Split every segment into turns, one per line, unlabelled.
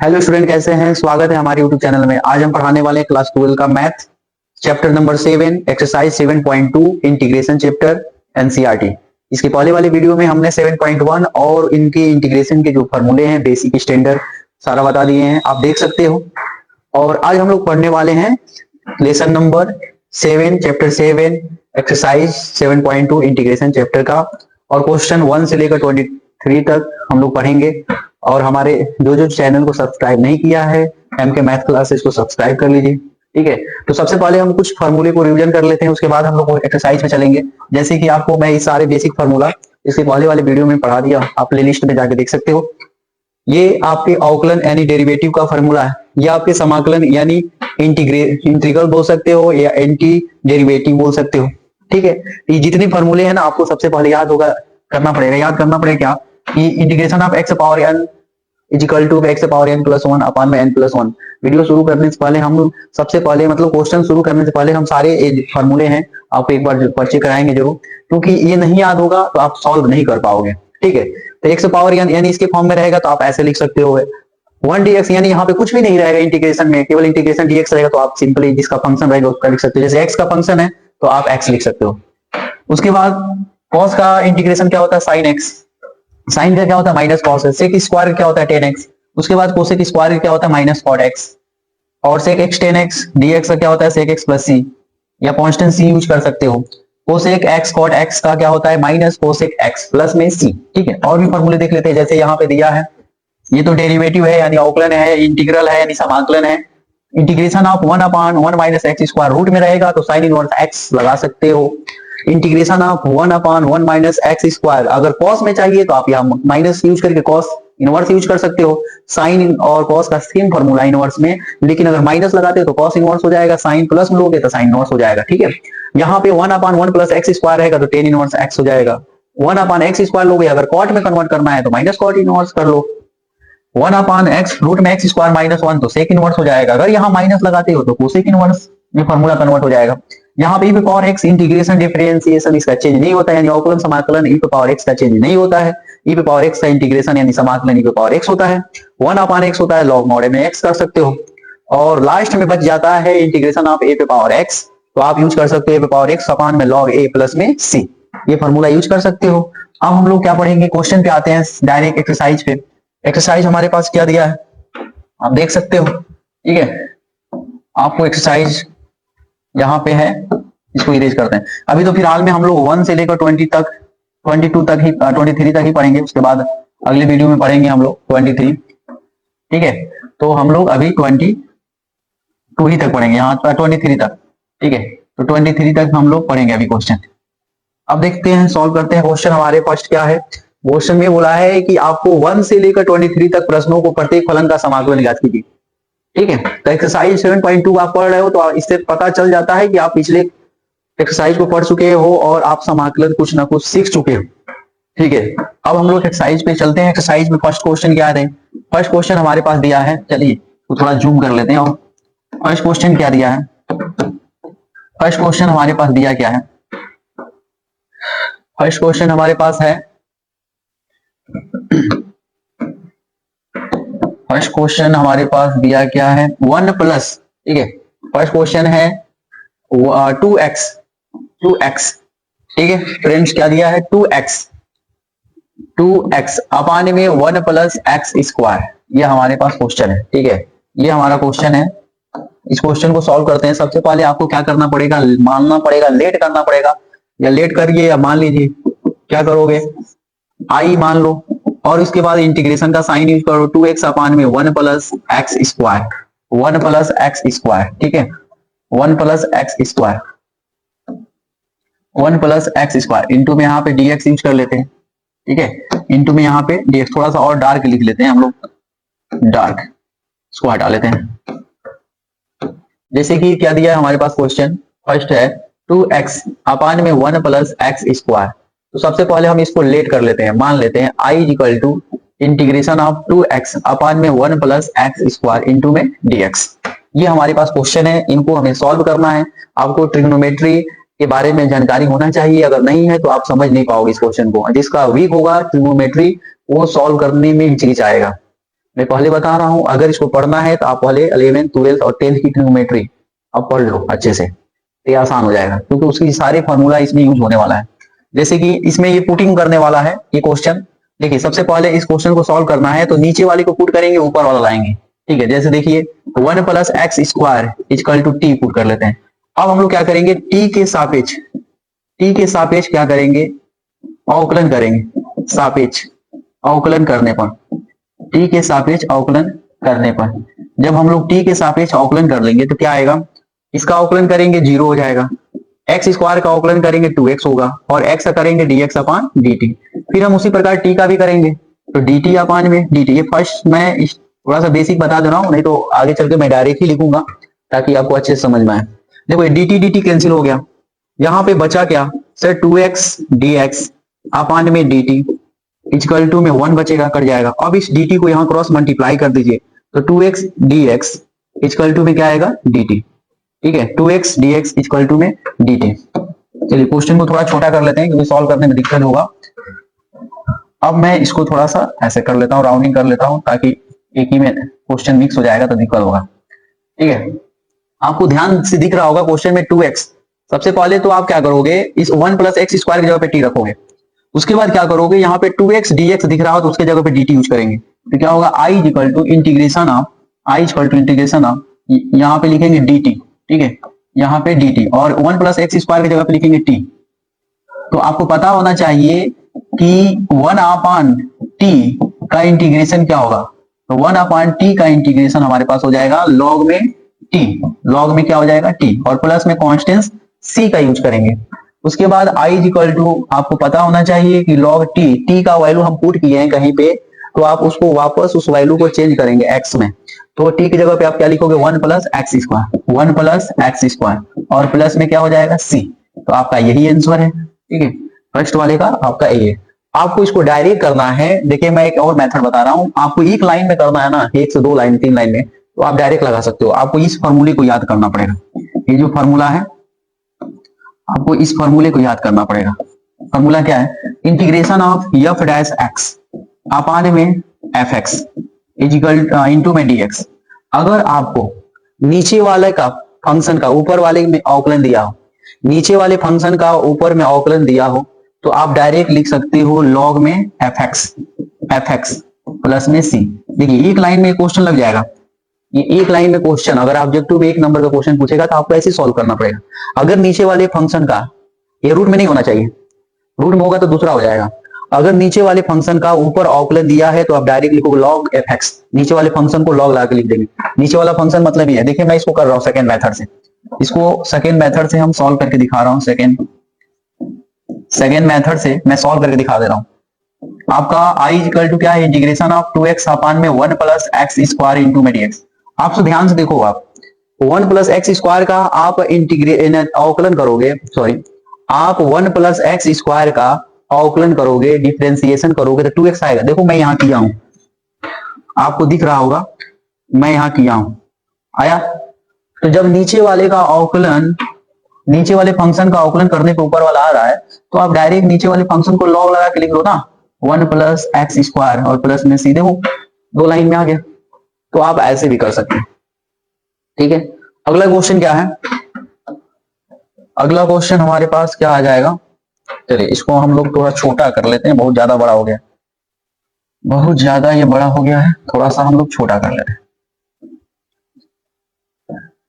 Hello student, कैसे हैं? स्वागत है हमारे यूट्यूब चैनल में। आज हम पढ़ाने वाले हैं क्लास 12 का math chapter number 7 exercise 7.2 integration chapter NCERT. इसके पहले वाले वीडियो में हमने 7.1 और इनके इंटीग्रेशन के जो फॉर्मूले हैं, बेसिक स्टैंडर्ड सारा बता दिए हैं, आप देख सकते हो। और आज हम लोग पढ़ने वाले हैं lesson number 7 chapter 7 exercise 7.2 integration chapter का। और क्वेश्चन 1 से लेकर 23 तक हम लोग पढ़ेंगे। और हमारे जो चैनल को सब्सक्राइब नहीं किया है, एम के मैथ क्लासेस को सब्सक्राइब कर लीजिए। ठीक है, तो सबसे पहले हम कुछ फार्मूले को रिवीजन कर लेते हैं, उसके बाद हम लोग एक्सरसाइज में चलेंगे। जैसे कि आपको मैं ये सारे बेसिक फार्मूला इसके पहले वाले वीडियो में पढ़ा दिया, आप प्ले लिस्ट में जाकर देख सकते हो। ये आपके अवकलन यानी डेरिवेटिव का फार्मूला है, ये आपके समाकलन यानी इंटीग्रल बोल सकते हो या एंटी डेरिवेटिव बोल सकते हो। ठीक है, ये जितने फार्मूले हैं ना, आपको सबसे पहले याद करना पड़ेगा क्या कि integration of x power n equal to x power n plus 1 upon में एन प्लस 1। वीडियो शुरू करने से पहले हम सबसे पहले मतलब क्वेश्चन शुरू करने से पहले हम सारे फार्मूले हैं आपको एक बार परिचय कराएंगे जरूर, क्योंकि ये नहीं याद होगा तो आप सॉल्व नहीं कर पाओगे। ठीक है, तो एक्स पावर एन यानी इसके फॉर्म में रहेगा तो आप ऐसे लिख सकते हो 1 dx, यानी यहाँ पे कुछ भी नहीं रहेगा इंटीग्रेशन में, केवल इंटीग्रेशन dx रहेगा, तो आप सिंपली जिसका फंक्शन रहेगा उसका लिख सकते हो। जैसे x का फंक्शन है तो आप x लिख सकते हो। उसके बाद cos का इंटीग्रेशन क्या होता है, sin x। साइन का क्या होता है, माइनस कॉस। सेक स्क्वायर क्या होता है, 10x। उसके बाद कोसेक स्क्वायर क्या होता है, माइनस कॉट x। और सेक x 10x dx का क्या होता है, सेक x प्लस c, या कांस्टेंट c यूज कर सकते हो। कोसेक x कॉट x का क्या होता है, माइनस कोसेक x प्लस में c। ठीक है, और भी फॉर्मूले देख लेते हैं। जैसे यहाँ पे दिया है, ये तो डेरिवेटिव है यानी अवकलन है, इंटीग्रल है यानी समाकलन है। Integration of 1 upon 1 minus x square root में रहेगा तो साइन इनवर्स x लगा सकते हो। Integration of 1 upon 1 minus x square, अगर कॉस में चाहिए तो आप यहाँ माइनस यूज करके कॉस इनवर्स यूज कर सकते हो। साइन और कॉस का सेम फॉर्मूला इनवर्स में, लेकिन अगर माइनस लगाते हो तो कॉस इनवर्स हो जाएगा, साइन प्लस में लोगे तो साइन इनवर्स हो जाएगा। ठीक है, यहाँ पे 1 अपान 1 प्लस एक्स स्क्वायर रहेगा तो टेन इनवर्स एक्स हो जाएगा। 1 अपान एक्स स्क्वायर लोगे, अगर कॉट में कन्वर्ट करना है तो माइनस कॉट इनवर्स कर लो। 1 अपान एक्स रूट में एक्स स्क्वायर माइनस 1 तो सेक इनवर्स हो जाएगा। अगर यहाँ माइनस लगाते हो तो कोसेक इनवर्स में फॉर्मूला कन्वर्ट हो जाएगा। यहाँ पे पावर एक्स इंटीग्रेशन डिफरेंशिएशन इसका चेंज नहीं होता है, यानी अवकलन समाकलन ई पे पावर एक्स का चेंज नहीं होता है। ई पे पावर एक्स का इंटीग्रेशन यानी समाकलन ई पे पावर एक्स होता है। 1 अपान एक्स होता है, लॉग मॉड में एक्स कर सकते हो। और लास्ट में बच जाता है इंटीग्रेशन ऑफ ए पे पावर एक्स, तो आप यूज कर सकते हो ए पे पावर एक्स अपान में लॉग ए प्लस में सी, ये फॉर्मूला यूज कर सकते हो। अब हम लोग क्या पढ़ेंगे, क्वेश्चन पे आते हैं डायरेक्ट एक्सरसाइज पे। एक्सरसाइज हमारे पास क्या दिया है आप देख सकते हो। ठीक है, आपको एक्सरसाइज यहाँ पे है, इसको इरेज करते हैं। अभी तो फिलहाल में हम लोग 1 से लेकर 20 तक 22 तक ही 23 तक ही पढ़ेंगे, उसके बाद अगले वीडियो में पढ़ेंगे हम लोग 23। ठीक है, तो हम लोग अभी 22 ही तक पढ़ेंगे, यहाँ 23 तक। ठीक है, तो 23 तक हम लोग पढ़ेंगे अभी क्वेश्चन। अब देखते हैं, सॉल्व करते हैं क्वेश्चन। हमारे फर्स्ट क्या है, क्वेश्चन में बोला है कि आपको 1 से लेकर 23 तक प्रश्नों को प्रत्येक फलन का समाकलन ज्ञात कीजिए। ठीक है, तो एक्सरसाइज 7.2 आप पढ़ रहे हो तो इससे पता चल जाता है कि आप पिछले एक्सरसाइज को पढ़ चुके हो और आप समाकलन कुछ ना कुछ सीख चुके हो। ठीक है, अब हम लोग एक्सरसाइज पे चलते हैं। एक्सरसाइज में फर्स्ट क्वेश्चन क्या है, फर्स्ट क्वेश्चन हमारे पास दिया है, चलिए तो थोड़ा जूम कर लेते हैं। और फर्स्ट क्वेश्चन क्या दिया है, फर्स्ट क्वेश्चन हमारे पास दिया क्या है, फर्स्ट क्वेश्चन हमारे पास है, फर्स्ट क्वेश्चन हमारे पास दिया क्या है, 1 प्लस। ठीक है, फर्स्ट क्वेश्चन है 2x। ठीक है फ्रेंड्स, क्या दिया है, 2x अपान में 1 प्लस एक्स स्क्वायर, ये हमारे पास क्वेश्चन है। ठीक है, ये हमारा क्वेश्चन है। इस क्वेश्चन को सॉल्व करते हैं। सबसे पहले आपको क्या करना पड़ेगा, मानना पड़ेगा, लेट करना पड़ेगा, या लेट करिए या मान लीजिए। क्या करोगे, आई मान लो, और इसके बाद इंटीग्रेशन का साइन यूज करो, 2x अपान में 1 plus x square, 1 plus x square. ठीक है, 1 plus x square, 1 plus x square into में यहाँ पे dx यूज कर लेते हैं। ठीक है, इंटू में यहाँ पे dx, थोड़ा सा और डार्क लिख लेते हैं हम लोग, डार्क स्क्वायर डाल लेते हैं। जैसे कि क्या दिया है हमारे पास क्वेश्चन, फर्स्ट है 2x अपान में 1 प्लस एक्स स्क्वायर। तो सबसे पहले हम इसको लेट कर लेते हैं, मान लेते हैं i equal to integration of 2x upon में 1 प्लस एक्स स्क्वायर इंटू में dx। ये हमारे पास क्वेश्चन है, इनको हमें सॉल्व करना है। आपको ट्रिग्नोमेट्री के बारे में जानकारी होना चाहिए, अगर नहीं है तो आप समझ नहीं पाओगे इस क्वेश्चन को। जिसका वीक होगा ट्रिग्नोमेट्री, वो सॉल्व करने में हिचकिचाएगा। मैं पहले बता रहा हूं, अगर इसको पढ़ना है तो आप पहले 11th 12th और 10th की ट्रिग्नोमेट्री अब पढ़ लो अच्छे से, तो ये आसान हो जाएगा क्योंकि उसकी सारे फॉर्मूला इसमें यूज होने वाला है। जैसे कि इसमें ये पुटिंग करने वाला है ये क्वेश्चन। देखिए सबसे पहले इस क्वेश्चन को सॉल्व करना है तो नीचे वाले को पुट करेंगे, ऊपर वाला लाएंगे। ठीक है, जैसे देखिए 1 plus x square equal to T put कर लेते हैं। अब हम लोग क्या करेंगे, टी के सापेक्ष क्या करेंगे, अवकलन करेंगे। सापेक्ष अवकलन करने पर, टी के सापेक्ष अवकलन करने पर जब हम लोग टी के सापेक्ष अवकलन कर लेंगे तो क्या आएगा, इसका अवकलन करेंगे 0 हो जाएगा, एक्स स्क्वायर का अवकलन करेंगे 2x होगा और x का करेंगे dx अपान dt। फिर हम उसी प्रकार t का भी करेंगे तो dt अपान में dt। ये फर्स्ट मैं थोड़ा सा बेसिक बता दे रहा हूं, नहीं तो आगे चल के मैं डायरेक्ट ही लिखूंगा ताकि आपको अच्छे से समझ में आए। देखो dt कैंसिल हो गया, यहाँ पे बचा क्या सर 2x dx अपान में dt इक्वल टू में 1 बचेगा, कट जाएगा। अब इस dt को यहाँ क्रॉस मल्टीप्लाई कर दीजिए तो 2x dx इक्वल टू में क्या आएगा dt। ठीक है, 2x dx इक्वल टू में dt। चलिए क्वेश्चन को थोड़ा छोटा कर लेते हैं क्योंकि सॉल्व करने में दिक्कत होगा। अब मैं इसको थोड़ा सा ऐसे कर लेता हूँ, राउंडिंग कर लेता हूँ ताकि एक ही में क्वेश्चन मिक्स हो जाएगा तो दिक्कत होगा। ठीक है, आपको ध्यान से दिख रहा होगा क्वेश्चन में 2x। सबसे पहले तो आप क्या करोगे, इस 1 प्लस एक्स स्क्वायर की जगह पे t रखोगे। उसके बाद क्या करोगे, यहाँ पे 2x dx दिख रहा हो तो उसके जगह पे dt यूज करेंगे तो क्या होगा i equal to integration of यहाँ पे लिखेंगे dt। ठीक है, यहाँ पे dt और 1 प्लस एक्स स्क्वायर की जगह पे लिखेंगे t। तो आपको पता होना चाहिए कि 1 अपान t का इंटीग्रेशन क्या होगा, तो 1 अपान टी का इंटीग्रेशन हमारे पास हो जाएगा लॉग में t, लॉग में क्या हो जाएगा t और प्लस में कॉन्स्टेंट c का यूज करेंगे। उसके बाद i इक्वल टू आपको पता होना चाहिए कि लॉग t का वैल्यू हम पुट किए हैं कहीं पे तो आप उसको वापस उस वैल्यू को चेंज करेंगे x में, तो t की जगह पे आप क्या लिखोगे 1 प्लस एक्स स्क्वायर और प्लस में क्या हो जाएगा c। तो आपका यही आंसर है। ठीक है, फर्स्ट वाले का आपका ये। आपको इसको डायरेक्ट करना है, देखिए मैं एक और मेथड बता रहा हूं, आपको एक लाइन में करना है ना, 1 से 2 लाइन 3 लाइन में तो आप डायरेक्ट लगा सकते हो। आपको इस फॉर्मूले को याद करना पड़ेगा, ये जो फॉर्मूला है आपको इस फॉर्मूले को याद करना पड़ेगा। फॉर्मूला क्या है, integration of F dash X upon में एफ एक्स इजिकल इंटू में dx। अगर आपको नीचे वाले का फंक्शन का ऊपर वाले में अवकलन दिया हो, नीचे वाले फंक्शन का ऊपर में अवकलन दिया हो तो आप डायरेक्ट लिख सकते हो लॉग में एफ एक्स प्लस में c। देखिए एक लाइन में क्वेश्चन लग जाएगा, ये एक लाइन में क्वेश्चन, अगर ऑब्जेक्टिव में 1 नंबर का क्वेश्चन पूछेगा तो आपको ऐसे सॉल्व करना पड़ेगा। अगर नीचे वाले फंक्शन का, ये रूट में नहीं होना चाहिए, रूट में होगा तो दूसरा हो जाएगा। अगर नीचे वाले फंक्शन का ऊपर अवकलन दिया है तो आप डायरेक्ट लिखोगे लॉग एफ एक्स, नीचे वाले फंक्शन को लॉग लगा के लिख देंगे। नीचे वाला फंक्शन मतलब ये है, देखिए मैं इसको कर रहा हूँ सेकंड मेथड से, इसको सेकंड मेथड से हम सॉल्व करके दिखा रहा हूँ। सेकंड मेथड से मैं सॉल्व करके दिखा दे रहा हूँ। आपका i इक्वल टू क्या है, इंटीग्रेशन ऑफ 2x अपान में 1 प्लस एक्स स्क्वायर इंटू में dx। आपसे ध्यान से देखो, आप 1 प्लस एक्स स्क्वायर का आप अवकलन करोगे, सॉरी आप 1 प्लस एक्स स्क्वायर का अवकलन करोगे, डिफरेंशिएशन करोगे तो 2x आएगा। देखो मैं यहां किया हूं, आपको दिख रहा होगा मैं यहां किया हूं, आया। तो जब नीचे वाले का अवकलन, नीचे वाले फंक्शन का अवकलन करने पे ऊपर वाला आ रहा है तो आप डायरेक्ट नीचे वाले फंक्शन को लॉग लगा के लिख लो ना, 1 प्लस एक्स स्क्वायर और प्लस में सीधे वो 2 लाइन में आ गया। तो आप ऐसे भी कर सकते हैं। ठीक है, अगला क्वेश्चन क्या है, अगला क्वेश्चन हमारे पास क्या आ जाएगा, चलिए इसको हम लोग थोड़ा छोटा कर लेते हैं, बहुत ज्यादा बड़ा हो गया, बहुत ज्यादा ये बड़ा हो गया है, थोड़ा सा हम लोग छोटा कर लेते हैं।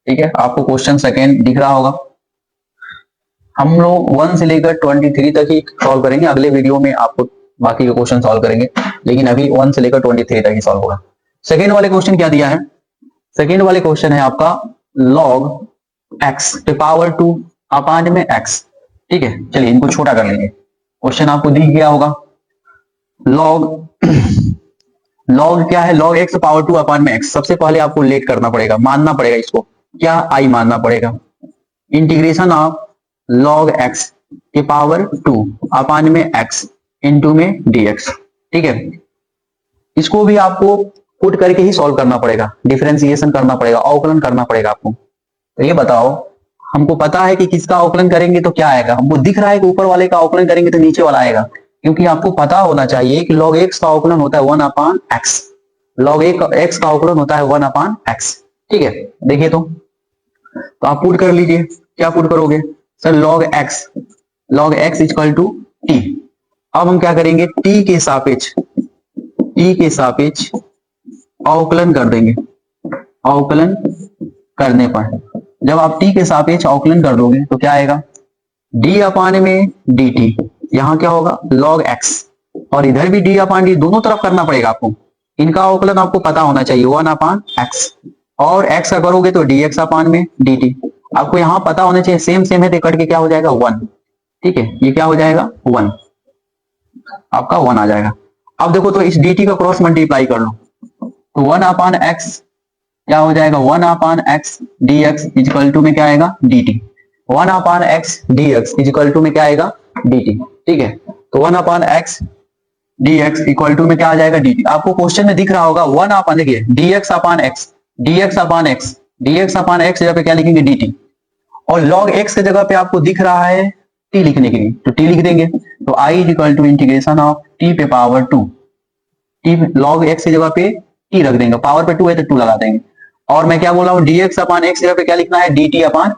ठीक है, आपको क्वेश्चन सेकेंड दिख रहा होगा। हम लोग 1 से लेकर 23 तक ही सॉल्व करेंगे, अगले वीडियो में आपको बाकी के क्वेश्चन सॉल्व करेंगे, लेकिन अभी 1 से लेकर 23 तक ही सॉल्व होगा। सेकेंड वाले क्वेश्चन क्या दिया है, सेकेंड वाले क्वेश्चन है आपका log x to power 2 अपान में x। ठीक है, चलिए इनको छोटा कर लेंगे। क्वेश्चन आपको दिख गया होगा, log क्या है, log x पावर 2 अपान में x। सबसे पहले आपको लेट करना पड़ेगा, मानना पड़ेगा इसको, क्या i मानना पड़ेगा, इंटीग्रेशन ऑफ log x के पावर 2 अपान में x इंटू में dx। ठीक है, इसको भी आपको पुट करके ही सॉल्व करना पड़ेगा, डिफरेंशिएशन करना पड़ेगा, अवकलन करना पड़ेगा आपको। तो ये बताओ, हमको पता है कि किसका अवकलन करेंगे तो क्या आएगा, हमको दिख रहा है कि ऊपर वाले का अवकलन करेंगे तो नीचे वाला आएगा, क्योंकि आपको पता होना चाहिए कि log x का अवकलन होता है 1 अपान x। लॉग एक्स का अवकलन होता है 1/x। ठीक है, देखिए तो आप पुट कर लीजिए, क्या पुट करोगे sir, log x equal to T. अब हम क्या करेंगे, टी के सापेक्ष अवकलन कर देंगे। अवकलन करने पर जब आप टी के सापेक्ष अवकलन कर दोगे तो क्या आएगा, डी अपान में डी टी, यहां क्या होगा लॉग एक्स, और इधर भी डी अपान डी, दोनों तरफ करना पड़ेगा आपको। इनका अवकलन आपको पता होना चाहिए 1/x, और x का करोगे तो dx अपान में dt। आपको यहाँ पता होना चाहिए, सेम सेम है तो कट के क्या हो जाएगा 1। ठीक है, ये क्या हो जाएगा 1, आपका 1 आ जाएगा। अब देखो तो इस dt का क्रॉस मल्टीप्लाई कर लो तो 1/x क्या हो जाएगा, 1/x dx इक्वल टू में क्या आएगा dt। 1/x dx equal to में क्या आएगा dt। ठीक है, तो 1/x dx इक्वल टू में क्या आ जाएगा dt। आपको क्वेश्चन में दिख रहा होगा 1/, देखिए dx अपान x जगह पे क्या लिखेंगे dt, और log x की जगह पे आपको दिख रहा है t लिखने के लिए, तो t लिख देंगे। तो i equal to integration of t पे पावर 2, t log x की जगह पे t रख देंगे, पावर पे 2 है तो 2 लगा देंगे। और मैं क्या बोला हूँ, dx अपान x जगह पे क्या लिखना है dt अपान,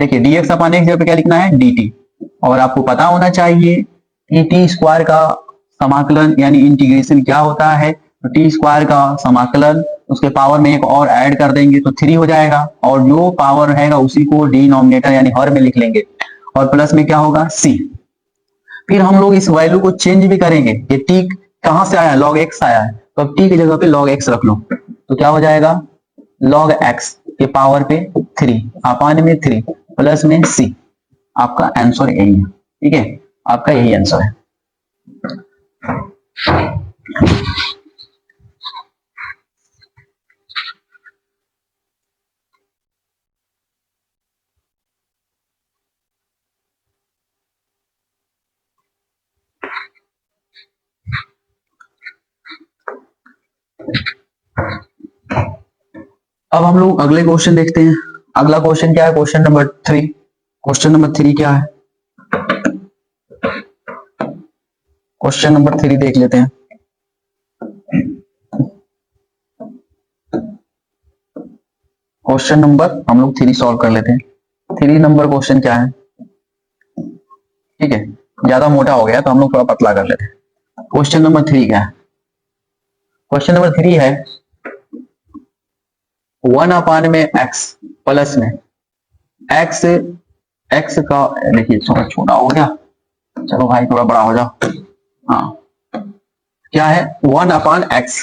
देखिए dx अपान x जगह पे क्या लिखना है dt। और आपको पता होना चाहिए कि टी स्क्वायर का समाकलन यानी इंटीग्रेशन क्या होता है, तो टी स्क्वायर का समाकलन उसके पावर में एक और ऐड कर देंगे तो 3 हो जाएगा, और जो पावर रहेगा उसी को डिनोमिनेटर यानी हर में लिख लेंगे, और प्लस में क्या होगा c। फिर हम लोग इस वैल्यू को चेंज भी करेंगे, ये t कहां से आया, log x आया है, तो अब t की जगह पे log x रख लो तो क्या हो जाएगा log x के पावर पे 3 अपान में 3 प्लस में c। आपका आंसर यही है। ठीक है, आपका यही आंसर है। अब हम लोग अगले क्वेश्चन देखते हैं। अगला क्वेश्चन क्या है, क्वेश्चन नंबर 3। क्वेश्चन नंबर 3 क्या है, क्वेश्चन नंबर 3 देख लेते हैं। क्वेश्चन नंबर हम लोग 3 सॉल्व कर लेते हैं। 3 नंबर क्वेश्चन क्या है, ठीक है, ज्यादा मोटा हो गया तो हम लोग थोड़ा पतला कर लेते हैं। क्वेश्चन नंबर 3 क्या है, क्वेश्चन नंबर 3 है 1/में x प्लस में x का, देखिए थोड़ा छोटा हो गया, चलो भाई थोड़ा बड़ा हो जाओ। हाँ, क्या है 1/x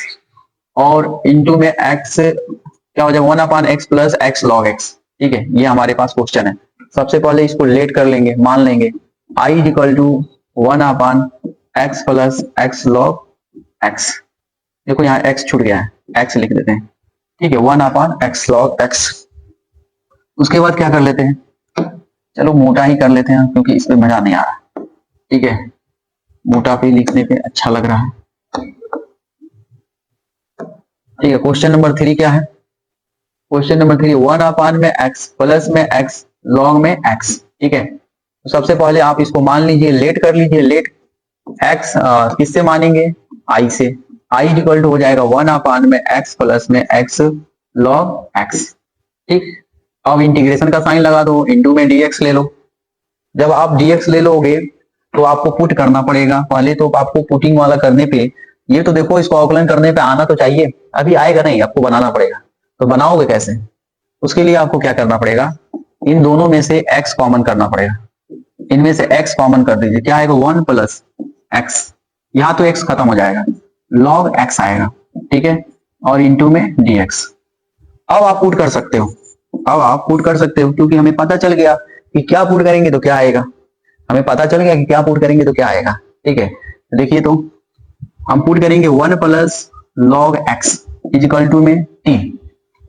और इंटू में x क्या हो जाएगा 1/x plus x log x। ठीक है, ये हमारे पास क्वेश्चन है। सबसे पहले इसको लेट कर लेंगे, मान लेंगे i equal to 1/x plus x log x। देखो यहाँ x छूट गया है, x लिख देते हैं। ठीक है, 1/x log x। उसके बाद क्या कर लेते हैं, चलो मोटा ही कर लेते हैं क्योंकि इसमें मजा नहीं आ रहा। ठीक है, मोटा पे लिखने पे अच्छा लग रहा है। ठीक है, क्वेश्चन नंबर 3 क्या है, क्वेश्चन नंबर 3 1/में x प्लस में x log में x। ठीक है, तो सबसे पहले आप इसको मान लीजिए, लेट कर लीजिए। लेट x किससे मानेंगे, i से। i इक्वल टू हो जाएगा 1/में x प्लस में x log x। ठीक, अब इंटीग्रेशन का साइन लगा दो, इंटू में dx ले लो। जब आप dx ले लोगे तो आपको पुट करना पड़ेगा। पहले तो आपको पुटिंग वाला करने पे, ये तो देखो इसको अवकलन करने पे आना तो चाहिए, अभी आएगा नहीं, आपको बनाना पड़ेगा। तो बनाओगे कैसे, उसके लिए आपको क्या करना पड़ेगा, इन दोनों में से x कॉमन करना पड़ेगा। इनमें से x कॉमन कर दीजिए, क्या आएगा 1 प्लस x, यहां तो x खत्म हो जाएगा, log x आएगा। ठीक है, और इंटू में dx। अब आप पुट कर सकते हो, अब आप पुट कर सकते हो क्योंकि हमें पता चल गया कि क्या पुट करेंगे तो क्या आएगा, हमें पता चल गया कि क्या पुट करेंगे तो क्या आएगा। ठीक है, देखिए तो हम पुट करेंगे 1 plus log x equal to में t।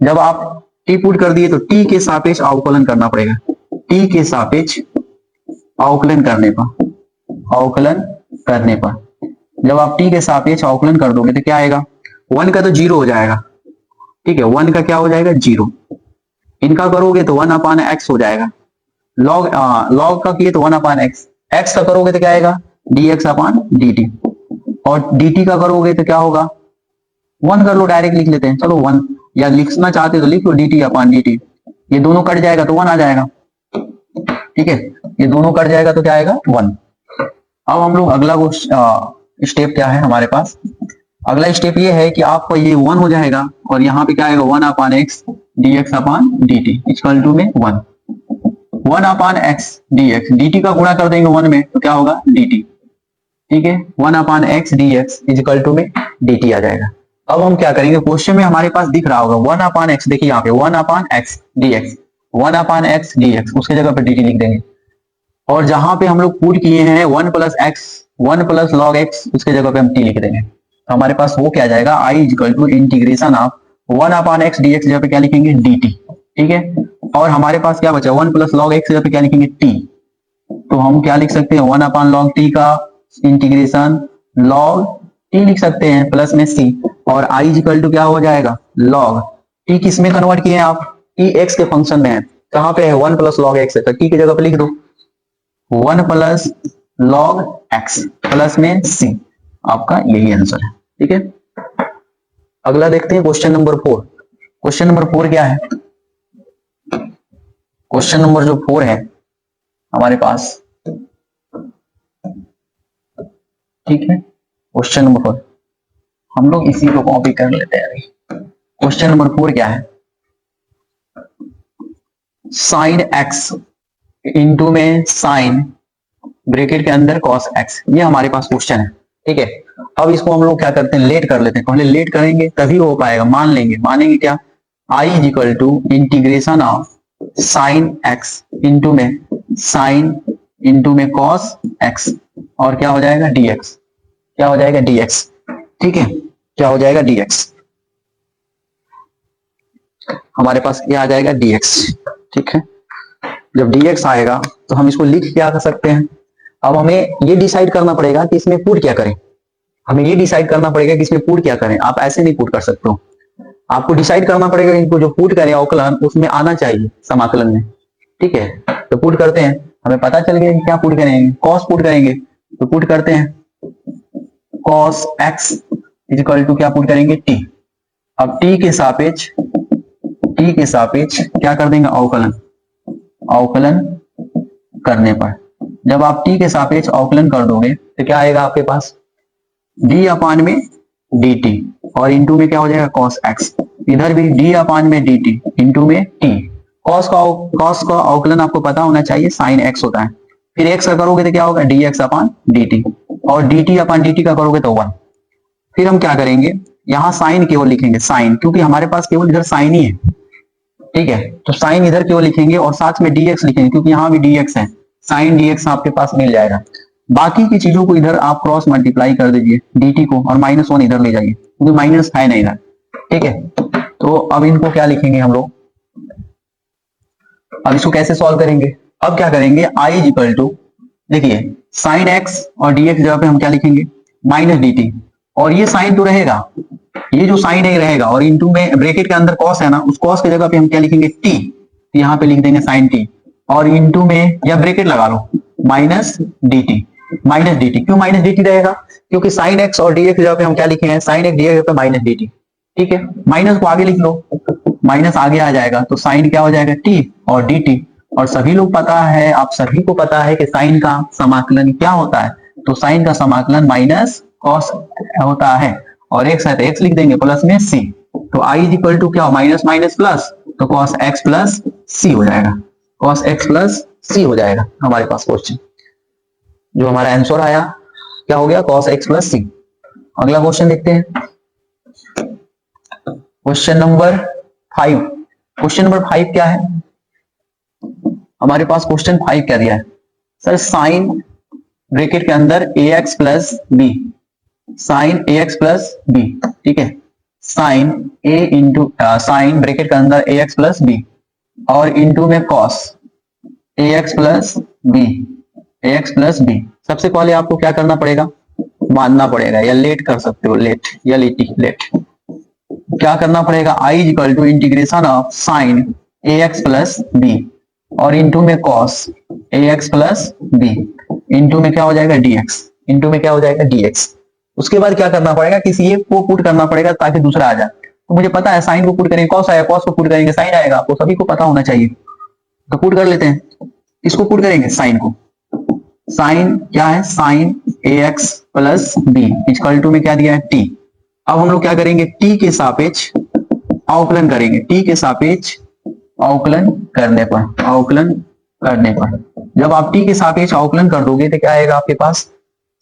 जब आप t पुट कर दिए तो t के सापेक्ष अवकलन करना पड़ेगा। t के सापेक्ष अवकलन करने पर जब आप t के सापेक्ष अवकलन कर दोगे तो क्या आएगा, 1 का तो 0 हो जाएगा। ठीक है, 1 का क्या हो जाएगा 0, इनका करोगे तो 1/x हो जाएगा। log का किए तो 1/x, x का करोगे तो क्या आएगा dx/dt, और dt का करोगे तो क्या होगा 1 कर लो, डायरेक्ट लिख लेते हैं, चलो 1, या लिखना चाहते तो लिख लो dt अपॉन dt, ये दोनों कट जाएगा तो 1 आ जाएगा, ठीक है, ये दोनों कट जाएगा तो क्या आएगा 1। अब हम लोग अगला स्टेप क्या है हमारे पास, अगला स्टेप ये है कि आपको ये 1 हो जाएगा और यहाँ पे क्या आएगा 1 upon X D X upon D T equal to में 1 upon X D X, D T का गुणा कर देंगे 1 में तो क्या होगा डी टी, ठीक है, 1 upon X D x equal to में डी टी आ जाएगा। अब हम क्या करेंगे, क्वेश्चन में हमारे पास दिख रहा होगा 1 अपान एक्स, देखिए यहाँ पे 1 upon X D x, 1 upon X D x, उसके जगह पर डी टी लिख देंगे, और जहां पे हम लोग पुट किए हैं 1 plus x 1 plus log x, उसके जगह पे हम टी लिख देंगे, तो हमारे पास वो क्या जाएगा I equal to integration of 1 upon X D X जगह पे क्या लिखेंगे डी टी, ठीक है, और हमारे पास क्या बचा 1 प्लस लॉग एक्स जगह पे क्या लिखेंगे टी, तो हम क्या लिख सकते हैं 1 अपान लॉग टी का इंटीग्रेशन लॉग टी लिख सकते हैं प्लस में सी, और आई इक्वल टू क्या हो जाएगा लॉग टी, किस में कन्वर्ट किए हैं आप, टी एक्स के फंक्शन में है, कहां पे है 1 प्लस लॉग एक्स है, तो टी की जगह पे लिख दो 1 प्लस लॉग एक्स प्लस में सी, आपका यही आंसर है, ठीक है। अगला देखते हैं क्वेश्चन नंबर 4। क्वेश्चन नंबर 4 क्या है, क्वेश्चन नंबर जो 4 है हमारे पास, ठीक है, क्वेश्चन नंबर 4 हम लोग इसी को कॉपी कर लेते हैं अभी। क्वेश्चन नंबर 4 क्या है, साइन एक्स इंटू में साइन ब्रैकेट के अंदर कॉस एक्स, ये हमारे पास क्वेश्चन है, ठीक है। अब इसको हम लोग क्या करते हैं लेट कर लेते हैं, पहले लेट करेंगे तभी हो पाएगा, मानेंगे क्या, I is equal to integration of sine X into में कॉस एक्स, और क्या हो जाएगा dx, क्या हो जाएगा dx, ठीक है, क्या हो जाएगा dx, हमारे पास क्या आ जाएगा dx, ठीक है। जब dx आएगा तो हम इसको लिख क्या कर सकते हैं, अब हमें ये डिसाइड करना पड़ेगा कि इसमें पुट क्या करें, हमें ये डिसाइड करना पड़ेगा कि इसमें पुट क्या करें, आप ऐसे नहीं पुट कर सकते हो, आपको डिसाइड करना पड़ेगा इनको जो पुट करें अवकलन उसमें आना चाहिए समाकलन में, ठीक है। तो पुट करते हैं, हमें पता चल गया कि क्या पुट करेंगे, कॉस पुट करेंगे, तो पुट करते हैं कॉस एक्स इक्वल टू क्या पुट करेंगे टी, अब टी के सापेक्ष क्या कर देंगे अवकलन करने पर, जब आप टी के सापेक्ष अवकलन कर दोगे तो क्या आएगा आपके पास डी अपान में डी टी, और इंटू में क्या हो जाएगा कॉस एक्स, इधर भी डी अपान में डी टी इंटू में टी, कॉस का अवकलन आपको पता होना चाहिए साइन एक्स होता है, फिर एक्स का करोगे तो क्या होगा D X upon D t, और D T upon D T का करोगे तो 1। फिर हम क्या करेंगे, यहाँ साइन केवल लिखेंगे साइन, क्योंकि हमारे पास केवल इधर साइन ही है, ठीक है, तो साइन इधर केवल लिखेंगे और साथ में dx लिखेंगे क्योंकि यहाँ भी dx है, साइन dx आपके पास मिल जाएगा, बाकी की चीजों को इधर आप क्रॉस मल्टीप्लाई कर दीजिए dt को, और -1 इधर ले जाइए क्योंकि माइनस है नहीं इधर, ठीक है। तो अब इनको क्या लिखेंगे हम लोग, अब इसको कैसे सॉल्व करेंगे, अब क्या करेंगे i इज इक्वल टू, देखिए साइन x और dx जगह पे हम क्या लिखेंगे माइनस dt, और ये साइन तो रहेगा, ये जो साइन है रहेगा, और इंटू में ब्रैकेट के अंदर कॉस है ना, उस कॉस की जगह पे हम क्या लिखेंगे टी, तो यहाँ पे लिख देंगे साइन टी, और इंटू में या ब्रैकेट लगा लो माइनस डी टी, क्यों माइनस डी टी रहेगा, क्योंकि साइन एक्स और डी एक्स जगह पे हम क्या लिखे हैं साइन एक्स डी एक्स पे माइनस डी टी, ठीक है, माइनस को आगे लिख लो, माइनस आगे आ जाएगा तो साइन क्या हो जाएगा टी और डी टी, और सभी लोग पता है, आप सभी को पता है कि साइन का समाकलन क्या होता है, तो साइन का समाकलन माइनस कॉस होता है, और एक्स है तो एक्स लिख देंगे प्लस में सी, तो आई इज इक्वल टू क्या हो माइनस माइनस प्लस, तो कॉस एक्स प्लस सी हो जाएगा, कॉस एक्स प्लस सी हो जाएगा हमारे पास क्वेश्चन, जो हमारा आंसर आया क्या हो गया कॉस एक्स प्लस सी। अगला क्वेश्चन देखते हैं, क्वेश्चन नंबर 5। क्वेश्चन नंबर 5 क्या है हमारे पास, क्वेश्चन 5 क्या दिया है सर, साइन ब्रैकेट के अंदर ए X plus B, sign A X plus B, ठीक है, साइन ए इंटू साइन ब्रैकेट के अंदर ए एक्स प्लस बी, और इंटू में cos A X plus B, A X plus B. सबसे पहले आपको क्या करना पड़ेगा, मानना पड़ेगा, या लेट कर सकते हो, लेट या लेट, क्या करना पड़ेगा, I is equal to integration of sine A X plus B, और इंटू में cos A X plus B, into में क्या हो जाएगा dx, इंटू में क्या हो जाएगा dx, उसके बाद क्या करना पड़ेगा, किसी एक को पुट करना पड़ेगा ताकि दूसरा आ जाए। तो मुझे पता है साइन को पुट करेंगे कॉस आएगा, कॉस को पुट करेंगे साइन आएगा, आपको सभी को पता होना चाहिए। तो पुट कर लेते हैं, इसको पुट करेंगे साइन को, साइन क्या है, sine ax plus B equal to में क्या दिया है t। अब हम लोग क्या करेंगे, t के सापेक्ष अवकलन करेंगे, t के सापेक्ष अवकलन करने पर जब आप t के सापेक्ष अवकलन कर दोगे तो क्या आएगा आपके पास,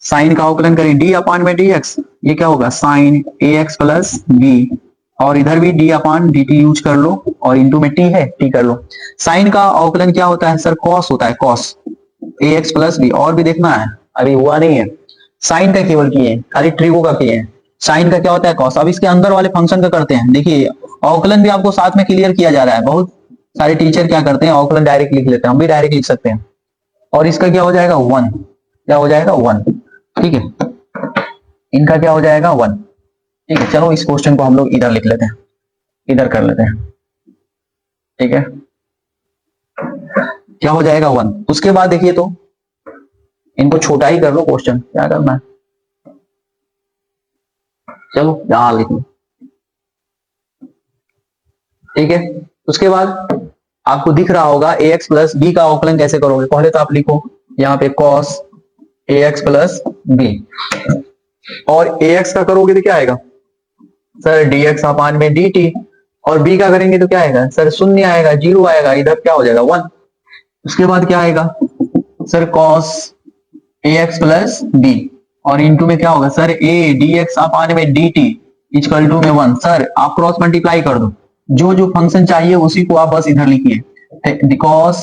साइन का अवकलन करें d अपान में dx, ये क्या होगा साइन ax प्लस बी, और इधर भी d अपान dt यूज कर लो और इंटू में t है t कर लो। साइन का अवकलन क्या होता है सर, कॉस होता है, कॉस ax प्लस बी। और भी देखना है, अभी हुआ नहीं है, साइन का केवल किए हैं, खाली ट्रिगो का किए हैं, साइन का क्या होता है कॉस। अब इसके अंदर वाले फंक्शन का करते हैं, देखिए अवकलन भी आपको साथ में क्लियर किया जा रहा है। बहुत सारे टीचर क्या करते हैं अवकलन डायरेक्ट लिख लेते हैं, हम भी डायरेक्ट लिख सकते हैं। और इसका क्या हो जाएगा 1, क्या हो जाएगा 1, ठीक है, इनका क्या हो जाएगा 1, ठीक है। चलो इस क्वेश्चन को हम लोग इधर लिख लेते हैं, इधर कर लेते हैं, ठीक है, क्या हो जाएगा 1। उसके बाद देखिए तो इनको छोटा ही कर लो क्वेश्चन, क्या करना है, चलो यहां लिख लो, ठीक है। उसके बाद आपको दिख रहा होगा ax प्लस बी का अवकलन कैसे करोगे, पहले तो आप लिखो यहाँ पे cos ax प्लस बी, और ax का करोगे तो क्या आएगा सर dx अपान में dt, और b का करेंगे तो क्या आएगा सर शून्य आएगा, 0 आएगा, इधर क्या हो जाएगा 1। उसके बाद क्या आएगा sir cos ax plus B, और इंटू में क्या होगा सर a dx अपान में dt इक्वल टू में 1। सर आप क्रॉस मल्टीप्लाई कर दो, जो जो फंक्शन चाहिए उसी को आप बस इधर लिखिए, cos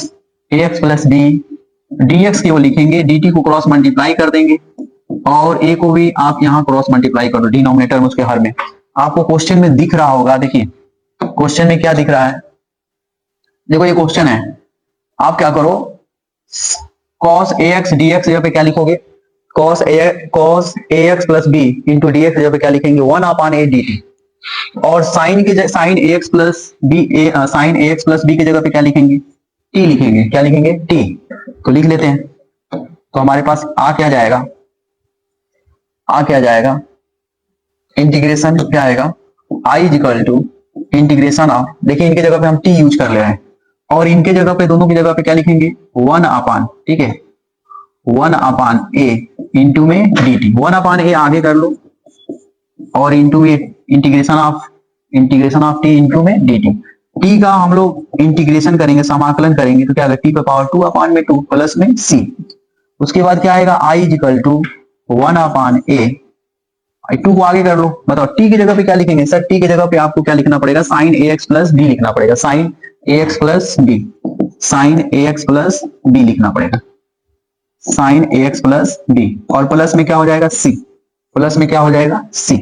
ax plus B, dx केवल लिखेंगे, dt को क्रॉस मल्टीप्लाई कर देंगे, और a को भी आप यहाँ क्रॉस मल्टीप्लाई कर दो डिनोमिनेटर में, उसके हर में। आपको क्वेश्चन में दिख रहा होगा, देखिए क्वेश्चन में क्या दिख रहा है, देखो ये क्वेश्चन है, आप क्या करो cos ax dx जगह पे क्या लिखोगे, cos ax plus B into dx जगह पे क्या लिखेंगे 1 अपान a dt, और साइन के sine ax plus B, sine ax plus B की जगह पे क्या लिखेंगे t लिखेंगे, क्या लिखेंगे t। तो लिख लेते हैं, तो हमारे पास आ क्या जाएगा इंटीग्रेशन क्या आएगा i is equal to integration of, देखिए इनके जगह पे हम t यूज कर ले रहे हैं, और इनके जगह पे दोनों की जगह पे क्या लिखेंगे 1 अपान, ठीक है 1 अपान a इंटू में dt, 1 अपान a आगे कर लो, और इंटू में इंटीग्रेशन ऑफ t इंटू में dt। t का हम लोग इंटीग्रेशन करेंगे, समाकलन करेंगे, तो क्या आएगा t पे पावर 2 अपान में 2 प्लस में c। उसके बाद क्या आएगा i is equal to 1 upon a, 2 को आगे कर लो, बताओ t की जगह पे क्या लिखेंगे सर, t की जगह पे आपको क्या लिखना पड़ेगा साइन ax प्लस b लिखना पड़ेगा, sine ax plus b, sine ax plus b लिखना पड़ेगा, साइन ax प्लस b, और प्लस में क्या हो जाएगा c, प्लस में क्या हो जाएगा c।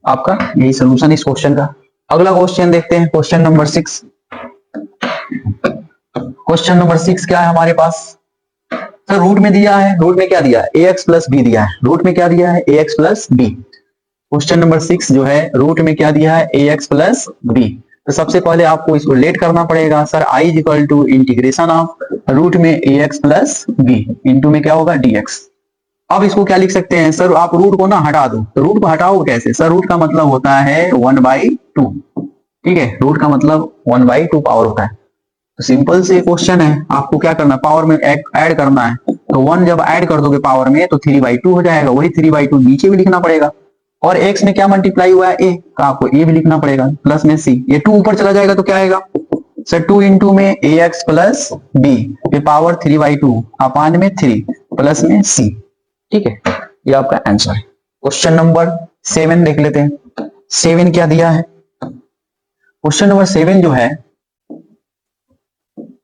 आपका यही सोल्यूशन इस क्वेश्चन का। अगला क्वेश्चन देखते हैं, क्वेश्चन नंबर 6। क्वेश्चन नंबर 6 क्या है हमारे पास सर, रूट में दिया है, रूट में क्या दिया है ax प्लस b दिया है, रूट में क्या दिया है ax plus b। Question number 6 जो है रूट में क्या दिया है ax प्लस b। तो सबसे पहले आपको इसको लेट करना पड़ेगा, sir i is equal to integration of root में ax प्लस b इंटू में क्या होगा dx। अब इसको क्या लिख सकते हैं सर, आप रूट को ना हटा दो, तो रूट को हटाओ कैसे सर, रूट का मतलब होता है 1/2, ठीक है, रूट का मतलब 1/2 पावर होता है। तो सिंपल से क्वेश्चन है, आपको क्या करना है पावर में ऐड करना है, तो 1 जब ऐड कर दोगे पावर में तो 3/2 हो जाएगा, वही 3/2 नीचे भी लिखना पड़ेगा, और x में क्या मल्टीप्लाई हुआ है a, तो आपको a भी लिखना पड़ेगा प्लस में c, ये 2 ऊपर चला जाएगा तो क्या आएगा सर 2 इंटू में ax प्लस b पे पावर 3/2 अपान में 3 प्लस में c, ठीक है, ये आपका आंसर है। क्वेश्चन नंबर 7 देख लेते हैं, 7 क्या दिया है, क्वेश्चन नंबर 7 जो है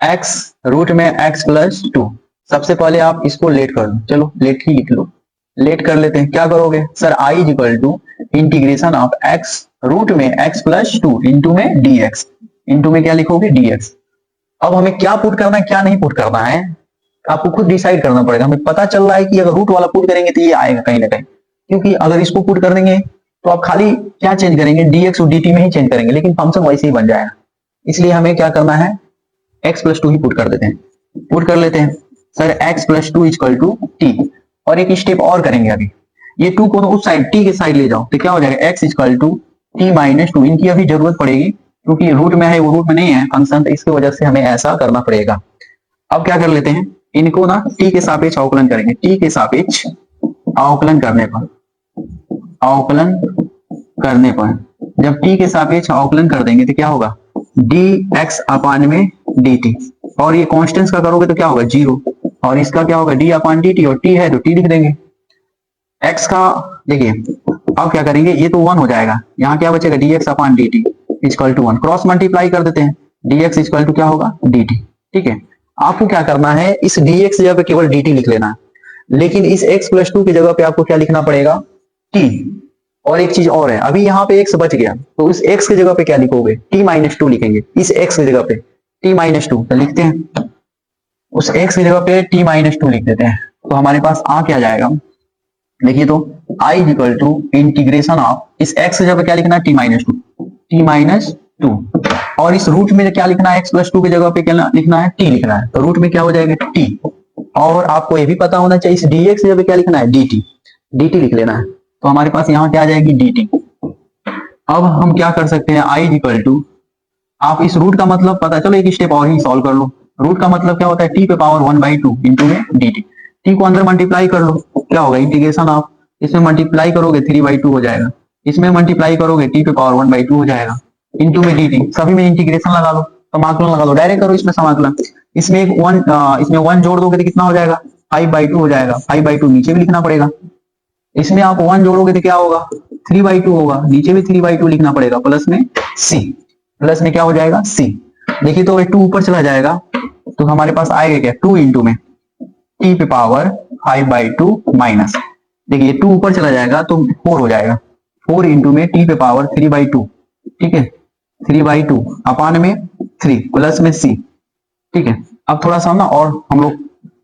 x रूट में x प्लस 2। सबसे पहले आप इसको लेट कर लो, चलो लेट ही लिख लो, लेट कर लेते हैं, क्या करोगे sir i is equal to integration of x root में x प्लस 2 इंटू में dx, इंटू में क्या लिखोगे dx। अब हमें क्या पुट करना है क्या नहीं पुट करना है आपको खुद डिसाइड करना पड़ेगा। हमें पता चल रहा है कि अगर रूट वाला पुट करेंगे तो ये आएगा कहीं ना कहीं, क्योंकि अगर इसको पुट कर देंगे तो आप खाली क्या चेंज करेंगे dx और dt में ही चेंज करेंगे, लेकिन फंक्शन वैसे ही बन जाएगा। इसलिए हमें क्या करना है x प्लस 2 ही पुट कर देते हैं, पुट कर लेते हैं sir x plus 2 equal to t, और एक स्टेप और करेंगे अभी, ये 2 को तो उस साइड टी के साइड ले जाओ तो क्या हो जाएगा x equal to T minus two. इनकी अभी जरूरत पड़ेगी क्योंकि रूट में है, वो रूट में नहीं है फंक्शन, तो इसकी वजह से हमें ऐसा करना पड़ेगा। अब क्या कर लेते हैं, इनको ना टी के सापेक्ष अवकलन करेंगे। टी के सापेक्ष अवकलन करने पर जब टी के सापेक्ष अवकलन कर देंगे तो क्या होगा, डी एक्स अपान में डी टी, और ये कॉन्स्टेंट्स का करोगे तो क्या होगा 0, और इसका क्या होगा डी अपान डी टी, और टी है तो टी लिख देंगे। एक्स का देखिए अब क्या करेंगे, ये तो 1 हो जाएगा, यहाँ क्या बचेगा D X upon D T equal to 1, cross multiply कर देते हैं, डी एक्स इक्वल टू क्या होगा डी टी। ठीक है, आपको क्या करना है, इस डी एक्स जगह पे केवल डी टी लिख लेना है, लेकिन इस x प्लस टू की जगह पे आपको क्या लिखना पड़ेगा t। और एक चीज और है, अभी यहाँ पे x बच गया तो उस x की जगह पे क्या लिखोगे, t माइनस टू लिखेंगे। इस x की जगह पे t माइनस टू तो लिखते हैं, उस x की जगह पे t माइनस टू लिख देते हैं, तो हमारे पास आ क्या जाएगा, देखिए तो i equal to integration of, इस x की जगह पे क्या लिखना है t माइनस टू, और इस रूट में क्या लिखना है x प्लस टू की जगह पे क्या लिखना है t लिखना है, तो रूट में क्या हो जाएगा t। और आपको ये भी पता होना चाहिए इस dx जब क्या लिखना है dt लिख लेना है, तो हमारे पास यहाँ क्या आ जाएगी dt। अब हम क्या कर सकते हैं, i इक्वल टू, आप इस रूट का मतलब पता, चलो एक स्टेप और ही सॉल्व कर लो। रूट का मतलब क्या होता है t पे पावर 1/2 इंटू में dt, t को अंदर मल्टीप्लाई कर लो, क्या होगा इंटीग्रेशन ऑफ, इसमें मल्टीप्लाई करोगे 3/2 हो जाएगा, इसमें मल्टीप्लाई करोगे t पे पावर 1/2 हो जाएगा, इंटू में dt, सभी में इंटीग्रेशन लगा लो, समाकलन लगा लो, डायरेक्ट करो इसमें समाकलन। इसमें एक 1 जोड़ दोगे तो कितना हो जाएगा 5/2 हो जाएगा, 5/2 नीचे भी लिखना पड़ेगा, इसमें आप 1 जोड़ोगे तो क्या होगा 3/2 होगा, नीचे भी 3/2 लिखना पड़ेगा, प्लस में c, प्लस में क्या हो जाएगा c। देखिए तो 2 ऊपर चला जाएगा तो हमारे पास आएगा क्या 2 इंटू में t पे पावर 5/2 माइनस, देखिए 2 ऊपर चला जाएगा तो 4 हो जाएगा, 4 इंटू में t पे पावर 3/2, ठीक है 3/2 अपान में 3 प्लस में c। ठीक है, अब थोड़ा सा ना और हम लोग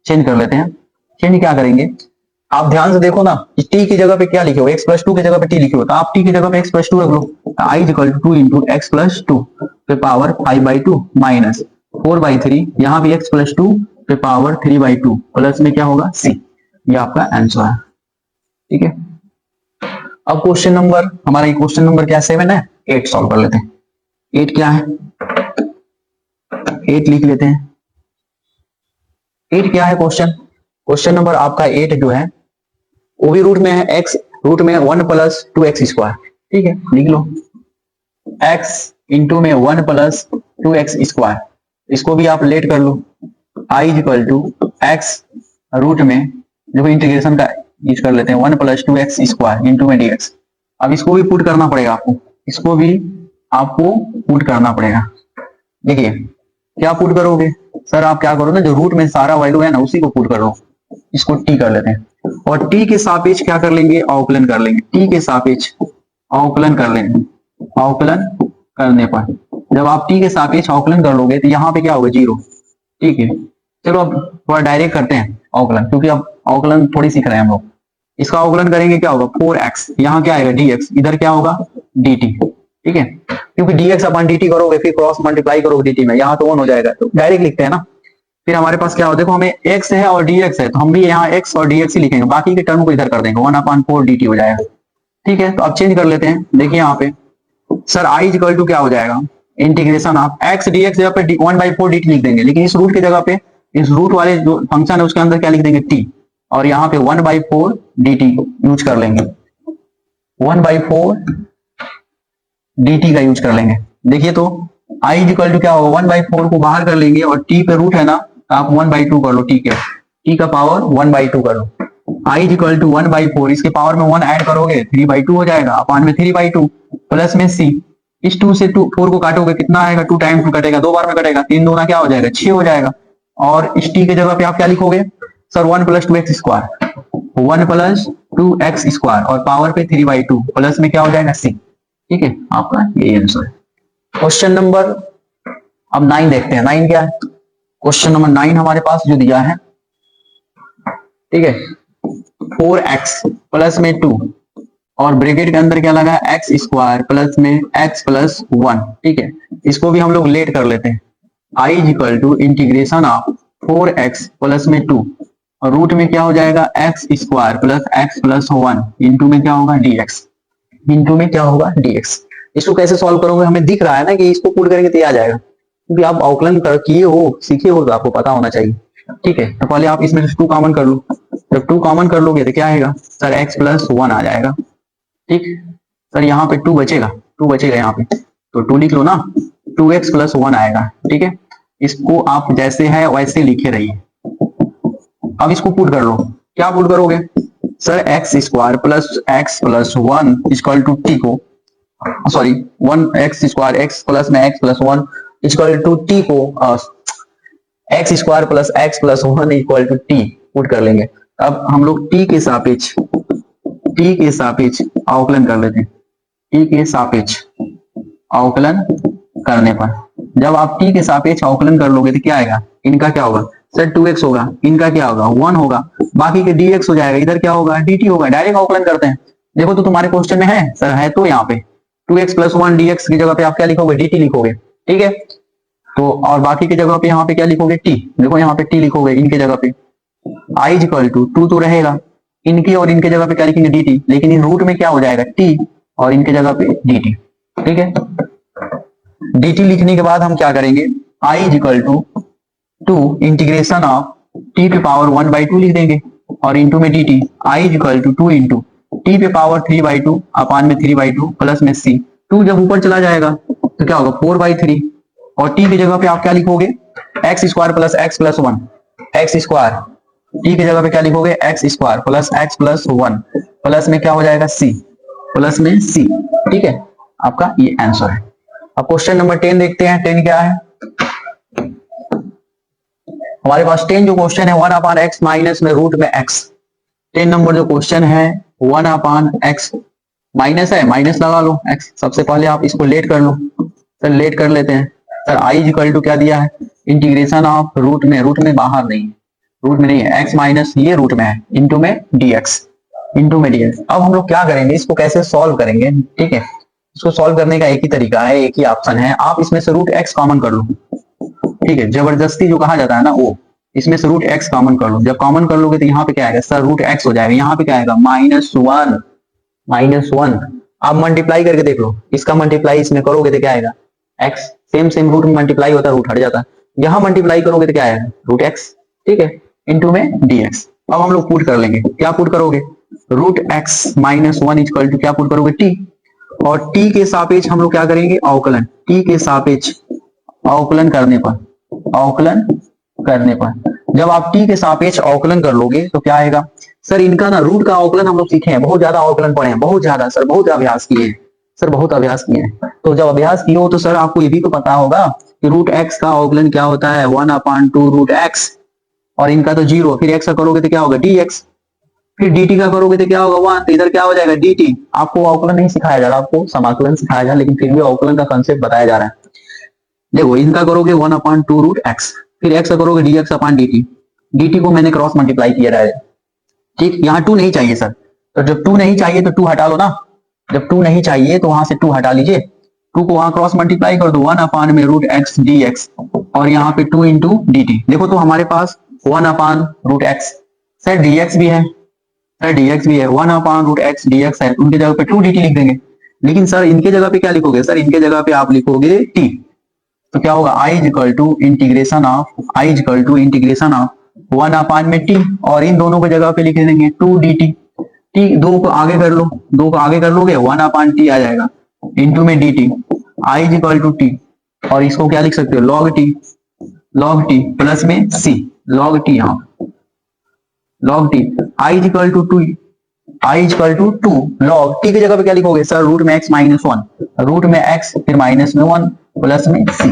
चेंज कर लेते हैं। चेंज क्या करेंगे, आप ध्यान से देखो ना, t की जगह पे क्या लिखे हो, x प्लस टू की जगह पे t लिखे हो, तो आप t की जगह पे x प्लस टू रख लो, i equal to 2 into x plus two पे पावर 5/2 माइनस 4/3, यहाँ भी x प्लस टू पे पावर 3/2 प्लस में क्या होगा c। ये आपका आंसर है। ठीक है, अब क्वेश्चन नंबर हमारा, ये क्वेश्चन नंबर क्या 7 है, 8 सॉल्व कर लेते हैं। 8 क्या है, 8 लिख लेते हैं। 8 क्या है क्वेश्चन नंबर आपका 8 जो है वो भी रूट में है, x रूट में 1 प्लस 2x स्क्वायर, ठीक है लिख लो, x इंटू में 1 प्लस 2x स्क्वायर, इसको भी आप लेट कर लो, i equal to x root में, देखो इंटीग्रेशन का यूज कर लेते हैं, 1 प्लस 2x स्क्वायर इंटू में dx। अब इसको भी पुट करना पड़ेगा आपको, इसको भी आपको पुट करना पड़ेगा। देखिए क्या पुट करोगे सर, आप क्या करो ना, जो रूट में सारा वैल्यू है ना उसी को पुट करो, इसको t कर लेते हैं, और t के सापेक्ष क्या कर लेंगे अवकलन कर लेंगे, t के सापेक्ष अवकलन कर लेंगे। अवकलन करने पर जब आप t के सापेक्ष अवकलन कर लोगे तो यहाँ पे क्या होगा 0। ठीक है, चलो अब थोड़ा डायरेक्ट करते हैं अवकलन, क्योंकि अब अवकलन थोड़ी सीख रहे हैं हम लोग। इसका अवकलन करेंगे क्या होगा 4x, यहाँ क्या आएगा dx, इधर क्या होगा dt। ठीक है, क्योंकि dx अपन dt करोगे फिर क्रॉस मल्टीप्लाई करोगे dt में, यहाँ तो 1 हो जाएगा, तो डायरेक्ट लिखते हैं ना। फिर हमारे पास क्या हो, देखो हमें x है और dx है, तो हम भी यहाँ x और dx ही लिखेंगे, बाकी के टर्म को इधर कर देंगे, 1/4 dt हो जाएगा। ठीक है, तो अब चेंज कर लेते हैं। देखिए यहाँ पे सर i इक्वल टू क्या हो जाएगा, इंटीग्रेशन ऑफ x dx जगह पे 1/4 dt लिख देंगे, लेकिन इस रूट की जगह पे, इस रूट वाले जो फंक्शन है उसके अंदर क्या लिख देंगे t, और यहाँ पे 1/4 dt यूज कर लेंगे, 1/4 dt का यूज कर लेंगे। देखिए तो i इक्वल टू क्या होगा, 1/4 को बाहर कर लेंगे, और t पे रूट है ना, आप 1/2 कर लो, ठीक है t का पावर 1/2 कर लो, i इक्वल टू 1/4, इसके पावर में 1 ऐड करोगे 3/2 हो जाएगा, अपान में 3/2 प्लस में c। इस 2 से 4 को काटोगे कितना आएगा, 2 टाइम्स में कटेगा, 2 बार में कटेगा, 3 दूना क्या हो जाएगा 6 हो जाएगा। और इस t के जगह पे आप क्या लिखोगे sir 1 plus 2x square, 1 plus 2x square, और पावर पे 3/2 प्लस में क्या हो जाएगा c। ठीक है, आपका यही आंसर है। क्वेश्चन नंबर अब 9 देखते हैं। 9 क्या है, क्वेश्चन नंबर 9 हमारे पास जो दिया है, ठीक है 4x प्लस में 2, और ब्रैकेट के अंदर क्या लगा है x स्क्वायर प्लस में x प्लस 1। ठीक है, इसको भी हम लोग लेट कर लेते हैं। i equal to integration of 4x plus में 2 और रूट में क्या हो जाएगा x square plus x plus 1 into में क्या होगा dx, इंटू में क्या होगा dx। इसको कैसे सॉल्व करोगे, हमें दिख रहा है ना कि इसको पुट करेंगे तो ये आ जाएगा, क्योंकि आप अवकलन कर किए हो, सीखे हो, तो आपको पता होना चाहिए। ठीक है, तो पहले आप इसमें से 2 कॉमन कर लो। जब 2 कॉमन कर लोगे तो क्या आएगा सर, एक्स प्लस 1 आ जाएगा। ठीक सर, यहाँ पे 2 बचेगा, 2 बचेगा यहाँ पे, तो 2 लिख लो ना, 2x प्लस 1 आएगा। ठीक है, इसको आप जैसे है वैसे लिखे रहिए। अब इसको पुट कर लो, क्या पुट करोगे sir, X square plus x plus 1 equal to T को, sorry 1x square X plus में X plus 1 equal to T को X square plus x plus 1 equal to T put कर लेंगे। अब हम लोग टी के सापेक्ष अवकलन कर लेते हैं। टी के सापेक्ष अवकलन करने पर, जब आप टी के सापेक्ष अवकलन कर लोगे तो क्या आएगा, इनका क्या होगा सर 2x होगा, इनका क्या होगा 1 होगा, बाकी के dx हो जाएगा, इधर क्या होगा dt होगा। डायरेक्ट अवकलन करते हैं। देखो तो तुम्हारे क्वेश्चन में है सर, है तो यहाँ पे 2x प्लस 1 dx की जगह पे आप क्या लिखोगे, dt लिखोगे। ठीक है, तो और बाकी की जगह पे यहाँ पे क्या लिखोगे t, देखो यहाँ पे t लिखोगे इनके जगह पे, i इक्वल टू 2 तो रहेगा, इनकी और इनके जगह पे क्या लिखेंगे dt, लेकिन इन रूट में क्या हो जाएगा t और इनके जगह पे dt। ठीक है, dt लिखने के बाद हम क्या करेंगे, i equal to 2 integration of t पे पावर 1/2 लिख देंगे, और इंटू में dt i equal to 2 into t पे पावर 3/2 अपान में 3/2 प्लस में c, 2 जब ऊपर चला जाएगा तो क्या होगा 4/3, और t की जगह पे आप क्या लिखोगे x square plus x plus 1, x square t की जगह पे क्या लिखोगे x square plus x plus 1 plus में क्या हो जाएगा c, प्लस में c। ठीक है, आपका ये आंसर है। अब क्वेश्चन नंबर 10 देखते हैं। 10 क्या है हमारे पास, 10 जो क्वेश्चन है 1 अपान एक्स माइनस में रूट में एक्स। 10 नंबर जो क्वेश्चन है 1 अपान एक्स माइनस है, माइनस लगा लो एक्स, सबसे पहले आप इसको लेट कर लो। सर लेट कर लेते हैं। सर आई इक्वल टू क्या दिया है, इंटीग्रेशन ऑफ रूट में बाहर नहीं है, रूट में नहीं है, एक्स माइनस ये रूट में है, इंटू में dx, इंटू में dx। अब हम लोग क्या करेंगे, इसको कैसे सॉल्व करेंगे। ठीक है, इसको सॉल्व करने का एक ही तरीका है, एक ही ऑप्शन है, आप इसमें से रूट एक्स कॉमन कर लो। ठीक है, जबरदस्ती जो कहा जाता है ना वो, इसमें से रूट एक्स कॉमन कर लो। जब कॉमन कर लोगे तो यहाँ पे क्या आएगा सर, रूट एक्स हो जाएगा, यहाँ पे क्या आएगा -1। आप मल्टीप्लाई करके देख लो, इसका मल्टीप्लाई इसमें करोगे तो क्या आएगा एक्स, सेम रूट में मल्टीप्लाई होता है रूट हट जाता है, यहाँ मल्टीप्लाई करोगे तो क्या आएगा रूट एक्स। ठीक है, इंटू में dx। अब हम लोग पुट कर लेंगे, क्या पुट करोगे, root x minus 1 equal to क्या पुट करोगे t, और t के सापेक्ष हम लोग क्या करेंगे अवकलन, t के सापेक्ष अवकलन करने पर जब आप t के सापेक्ष अवकलन कर लोगे तो क्या आएगा सर, इनका ना रूट का अवकलन हम लोग सीखे हैं, बहुत ज्यादा अवकलन पढ़े हैं, बहुत ज्यादा सर, बहुत अभ्यास किए हैं सर, बहुत अभ्यास किए हैं। तो जब अभ्यास किए हो तो सर आपको ये भी तो पता होगा कि रूट एक्स का अवकलन क्या होता है 1/2 रूट एक्स, और इनका तो 0, फिर एक्स का करोगे तो क्या होगा dx, फिर dt का करोगे तो क्या होगा 1, तो इधर क्या हो जाएगा dt। आपको अवकलन नहीं सिखाया जा रहा, आपको समाकलन सिखाया जा रहा, लेकिन फिर भी अवकलन का कंसेप्ट बताया जा रहा है। देखो इनका करोगे 1/2 रूट एक्स, फिर एक्स का करोगे dx अपान dt, dt को मैंने क्रॉस मल्टीप्लाई किया है। ठीक, यहाँ 2 नहीं चाहिए सर, तो जब 2 नहीं चाहिए तो 2 हटा लो ना, जब 2 नहीं चाहिए तो वहां से 2 हटा लीजिए, 2 को वहां क्रॉस मल्टीप्लाई कर दो 1 अपान में रूट एक्स dx, और यहाँ पे 2 इंटू dt। देखो तो हमारे पास 1 upon root x, sir dx भी है, सर dx भी है, 1 अपान रूट एक्स dx है, उनके जगह पे 2 dt लिख देंगे। लेकिन सर इनके जगह पे क्या लिखोगे, सर इनके जगह पे आप लिखोगे t, तो क्या होगा i equal to integration of 1 upon में t, और इन दोनों की जगह पे लिख देंगे 2 dt। t 2 को आगे कर लो, 2 को आगे कर लोगे 1 अपान t आ जाएगा, इंटू में dt, i equal to t, और इसको क्या लिख सकते हो log t प्लस में c, log t, यहाँ log t, i equal to 2 log t की जगह पे क्या लिखोगे सर, रूट में x माइनस 1, रूट में x फिर माइनस में 1 प्लस में c,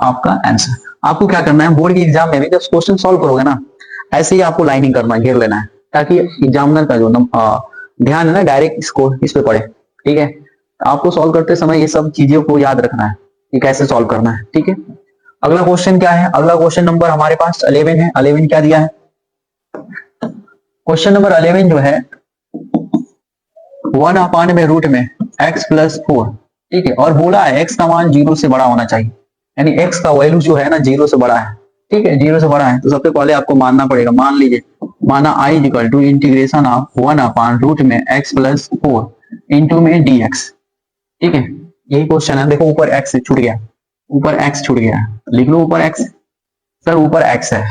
आपका आंसर। आपको क्या करना है, बोर्ड के एग्जाम में भी जब क्वेश्चन सॉल्व करोगे ना, ऐसे ही आपको लाइनिंग करना, घेर लेना है, ताकि एग्जामिनर का जो ध्यान है ना डायरेक्ट इस पे पड़े। ठीक है, आपको सॉल्व करते समय ये सब चीजों को याद रखना है कि कैसे सॉल्व करना है। ठीक है, अगला क्वेश्चन क्या है, अगला क्वेश्चन नंबर हमारे पास 11 है। 11 क्या दिया है, क्वेश्चन नंबर 11 जो है 1 अपान में रूट में x प्लस 4। ठीक है, और बोला है x का मान 0 से बड़ा होना चाहिए, यानी x का वैल्यू जो है ना 0 से बड़ा है। ठीक है, 0 से बड़ा है, तो सबसे पहले आपको मानना पड़ेगा, मान लीजिए माना I is equal to integration of 1/रूट में x प्लस 4 इंटू में dx। ठीक है, यही क्वेश्चन है। देखो ऊपर x छूट गया, ऊपर x छूट गया, लिख लो ऊपर x। सर ऊपर x है,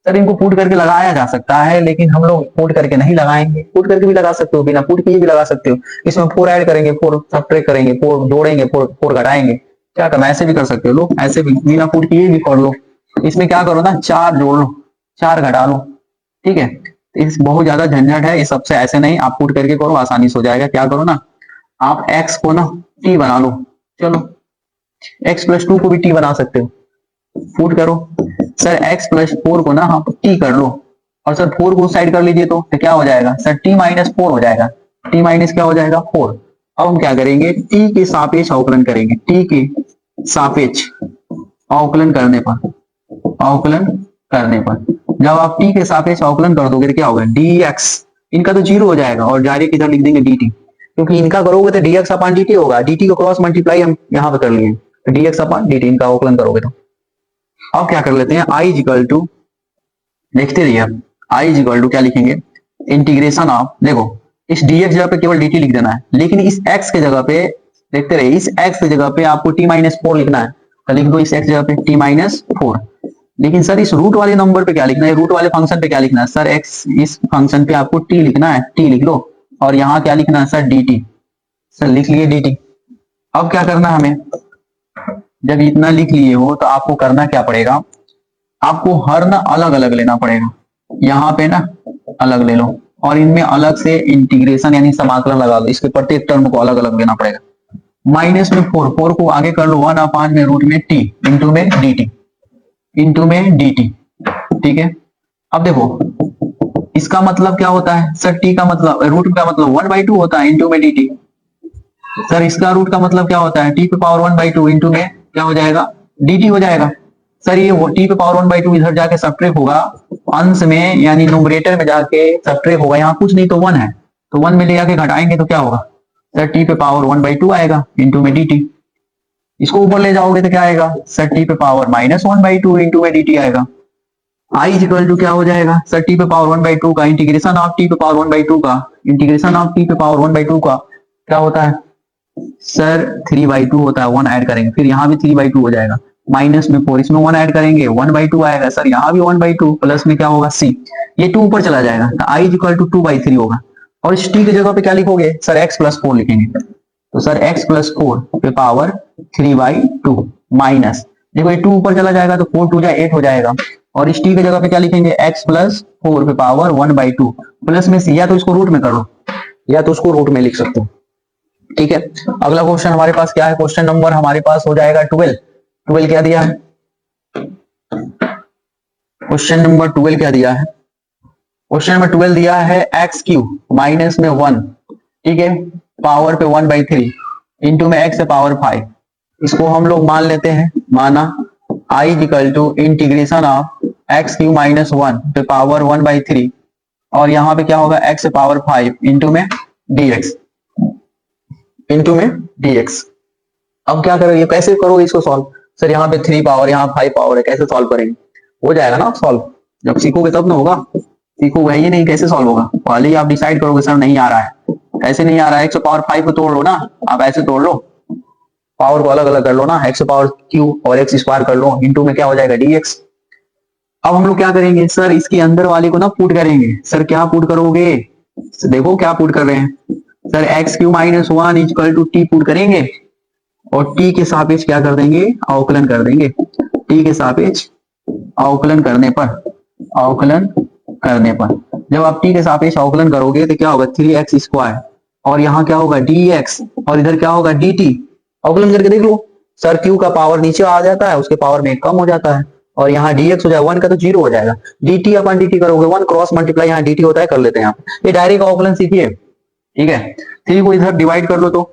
सर इनको पुट करके लगाया जा सकता है, लेकिन हम लोग पुट करके नहीं लगाएंगे। पुट करके भी लगा सकते हो, बिना पुट किए भी लगा सकते हो। इसमें 4 ऐड करेंगे, 4 सब्ट्रैक्ट करेंगे, 4 जोड़ेंगे, 4 घटाएंगे। क्या करना, ऐसे भी कर सकते हो लोग, ऐसे भी बिना पुट किए भी कर लो। इसमें क्या करो ना, 4 जोड़ लो, 4 घटा लो। ठीक है, इस बहुत ज्यादा झंझट है, इस सबसे ऐसे नहीं, आप पुट करके करो, आसानी से हो जाएगा। क्या करो ना, आप x को ना t बना लो। चलो x प्लस 2 को भी t बना सकते हो, पुट करो। सर x प्लस 4 को ना आप t कर लो, और सर 4 को साइड कर लीजिए तो क्या हो जाएगा सर, t माइनस 4 हो जाएगा। t माइनस क्या हो जाएगा 4। अब हम क्या करेंगे, t के सापेक्ष अवकलन करेंगे। t के सापेक्ष अवकलन करने पर, अवकलन करने पर जब आप t के सापेक्ष अवकलन कर दोगे तो क्या होगा, dx इनका तो 0 हो जाएगा, और डायरेक्ट इधर लिख देंगे dt, क्योंकि इनका करोगे तो dx अपॉन dt होगा। dt को क्रॉस मल्टीप्लाई हम यहाँ पे कर लिए, तो dx अपॉन dt इनका अवकलन करोगे तो। अब क्या कर लेते हैं, i इज इक्वल टू, देखते रहिए आप, i इज इक्वल टू क्या लिखेंगे, इंटीग्रेशन ऑफ, देखो इस dx जगह पे केवल dt लिख देना है, लेकिन इस x के जगह पे, देखते रहिए, इस x की जगह पे आपको t माइनस 4 लिखना है, तो लिख दो इस x जगह पे t माइनस 4। लेकिन सर इस रूट वाले नंबर पे क्या लिखना है, रूट वाले फंक्शन पे क्या लिखना है सर, x इस फंक्शन पे आपको t लिखना है, t लिख लो, और यहाँ क्या लिखना है सर, dt। सर लिख लिए dt। अब क्या करना हमें, जब इतना लिख लिए हो तो आपको करना क्या पड़ेगा, आपको हर ना अलग अलग लेना पड़ेगा। यहाँ पे ना अलग ले लो, और इनमें अलग से इंटीग्रेशन यानी समाकलन लगा दो, इसके प्रत्येक टर्म को अलग अलग लेना पड़ेगा। माइनस में 4, 4 को आगे कर लो, 1/5 में रूट में t इंटू में dt, इंटू में dt। ठीक है, अब देखो इसका मतलब क्या होता है सर, t का मतलब, रूट का मतलब 1/2 होता है इंटू में dt। सर इसका रूट का मतलब क्या होता है, t पे पावर 1/2 इंटू में क्या हो जाएगा, dt हो जाएगा। सर ये वो t पे पावर 1/2 इधर जाके सब्ट्रैक्ट होगा अंश में, यानी न्यूमरेटर में जाके सब्ट्रैक्ट होगा, यहाँ कुछ नहीं तो 1 है, तो 1 में ले जाके घटाएंगे तो क्या होगा सर, t पे पावर 1/2 आएगा इंटू में dt। इसको ऊपर ले जाओगे तो क्या आएगा सर, t पे पावर माइनस 1/2 इंटू में dt आएगा। i इज इक्वल टू क्या हो जाएगा सर, t पे पावर 1/2 का इंटीग्रेशन ऑफ t पे पावर 1/2 का, इंटीग्रेशन ऑफ t पे पावर 1/2 का क्या होता है सर, 3/2 होता है। 1 ऐड करेंगे, फिर यहाँ भी 3/2 हो जाएगा, माइनस में 4, इसमें 1 ऐड करेंगे 1/2 आएगा। सर यहाँ भी 1/2, प्लस में क्या होगा c, ये 2 ऊपर चला जाएगा, तो i इज इक्वल टू 2/3 होगा। और इस t की जगह पे क्या लिखोगे सर, x प्लस 4 लिखेंगे, तो सर x प्लस 4 पे पावर 3/2 माइनस, देखो ये 2 ऊपर चला जाएगा तो 4 2 8 हो जाएगा, और इस t की जगह पे क्या लिखेंगे, x प्लस 4 पे पावर 1/2 प्लस में c, या तो इसको रूट में करो या तो उसको रूट में लिख सकते हो। ठीक है, अगला क्वेश्चन हमारे पास क्या है, क्वेश्चन नंबर हमारे पास हो जाएगा 12। 12 क्या दिया है, क्वेश्चन नंबर 12 क्या दिया है, क्वेश्चन नंबर 12 दिया है एक्स क्यूब माइनस में 1, ठीक है, पावर पे 1/3 इंटू में x से पावर 5। इसको हम लोग मान लेते हैं, माना i is equal to integration of x cube minus 1 पे पावर 1/3, और यहाँ पे क्या होगा x से पावर 5 इंटू में dx, इंटू में dx। अब क्या करोगे, कैसे करोगे इसको सॉल्व, सर यहाँ पे 3 पावर यहाँ 5 पावर है, कैसे सॉल्व करेंगे, हो जाएगा ना सॉल्व, जब सीखोगे तब ना होगा, सीखोगे ही नहीं कैसे सॉल्व होगा, पहले ही आप डिसाइड करोगे सर नहीं आ रहा है, ऐसे नहीं आ रहा है, x पावर 5 को तोड़ लो ना, आप ऐसे तोड़ लो, पावर को अलग अलग कर लो ना, x पावर क्यू और x स्क्वायर कर लो, इंटू में क्या हो जाएगा dx। अब हम लोग क्या करेंगे सर, इसके अंदर वाले को ना पुट करेंगे। सर क्या पुट करोगे, देखो क्या पुट कर रहे हैं sir, x cube minus 1 equal to T put करेंगे, और t के सापेक्ष क्या कर देंगे, अवकलन कर देंगे। t के सापेक्ष अवकलन करने पर, अवकलन करने पर जब आप t के सापेक्ष अवकलन करोगे तो क्या होगा 3x स्क्वायर, और यहाँ क्या होगा dx, और इधर क्या होगा dt। अवकलन करके देख लो सर, q का पावर नीचे आ जाता है, उसके पावर में कम हो जाता है, और यहाँ dx हो जाएगा 1 का तो 0 हो जाएगा, dt अपन dt करोगे 1 क्रॉस मल्टीप्लाई यहाँ dt होता है, कर लेते हैं यहाँ, ये डायरेक्ट अवकलन सीखिए। ठीक है, 3 को इधर डिवाइड कर लो तो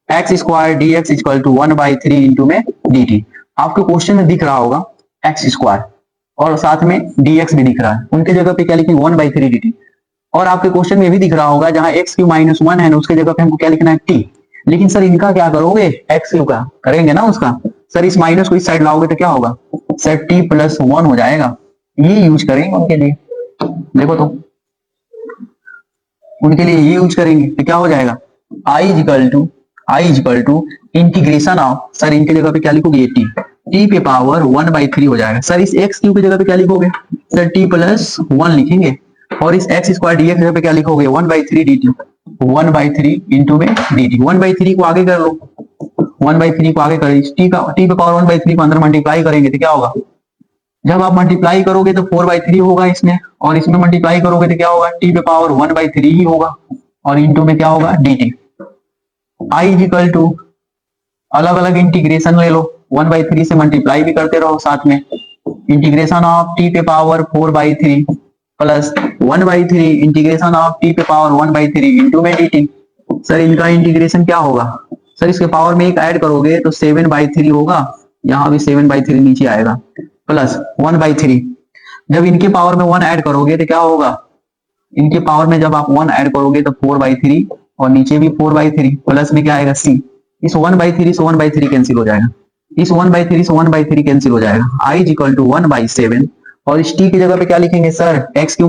x square dx equal to 1/3 into में dt। आपको क्वेश्चन में दिख रहा होगा एक्स स्क्वायर और साथ में dx भी दिख रहा है, उनके जगह पे क्या लिखेंगे 1/3 dt, और आपके क्वेश्चन में भी दिख रहा होगा जहां एक्स क्यू माइनस 1 है ना, उसके जगह पे हमको क्या लिखना है t। लेकिन सर इनका क्या करोगे, एक्स क्यू का करेंगे ना उसका, सर इस माइनस को इस साइड लाओगे तो क्या होगा सर t प्लस 1 हो जाएगा, ये यूज करेंगे उनके लिए। देखो तो उनके लिए ये यूज करेंगे तो क्या हो जाएगा, I is equal to integration of, sir इनके जगह पे क्या लिखोगे, टी पे पावर 1/3 हो जाएगा। सर इस एक्स क्यू की जगह पे क्या लिखोगे, सर टी प्लस 1 लिखेंगे, और इस एक्स स्क्वायर डी एक्स जगह पे क्या लिखोगे, 1/3 डी टी, 1/3 इंटू में डी टी। 1/3 को आगे कर लो, 1/3 को आगे करें, टी पे पावर 1/3 को अंदर मल्टीप्लाई करेंगे तो क्या होगा, जब आप मल्टीप्लाई करोगे तो 4/3 होगा इसमें, और इसमें मल्टीप्लाई करोगे तो क्या होगा, टी पे पावर 1/3 ही होगा, और इंटू में क्या होगा, D T. I equal to, अलग अलग इंटीग्रेशन ले लो, 1/3 से मल्टीप्लाई भी करते रहो साथ में, इंटीग्रेशन ऑफ टी पे power 4/3 plus 1/3 integration of T पे पावर 1/3 इंटू में डी टी। सर इनका इंटीग्रेशन क्या होगा, सर इसके पावर में एक ऐड करोगे तो 7/3 होगा, यहाँ भी 7/3 नीचे आएगा, प्लस 1/3, जब इनके पावर में 1 ऐड करोगे तो क्या होगा, इनके पावर में जब आप 1 ऐड करोगे तो 4/3, और नीचे भी 4/3, प्लस में क्या आएगा सी, इस 1/3 से 1/3 कैंसिल हो जाएगा, इस 1/3 से 1/3 कैंसिल हो जाएगा, आई इज इक्वल टू 1/7, और इस टी की जगह पे क्या लिखेंगे सर, एक्स क्यू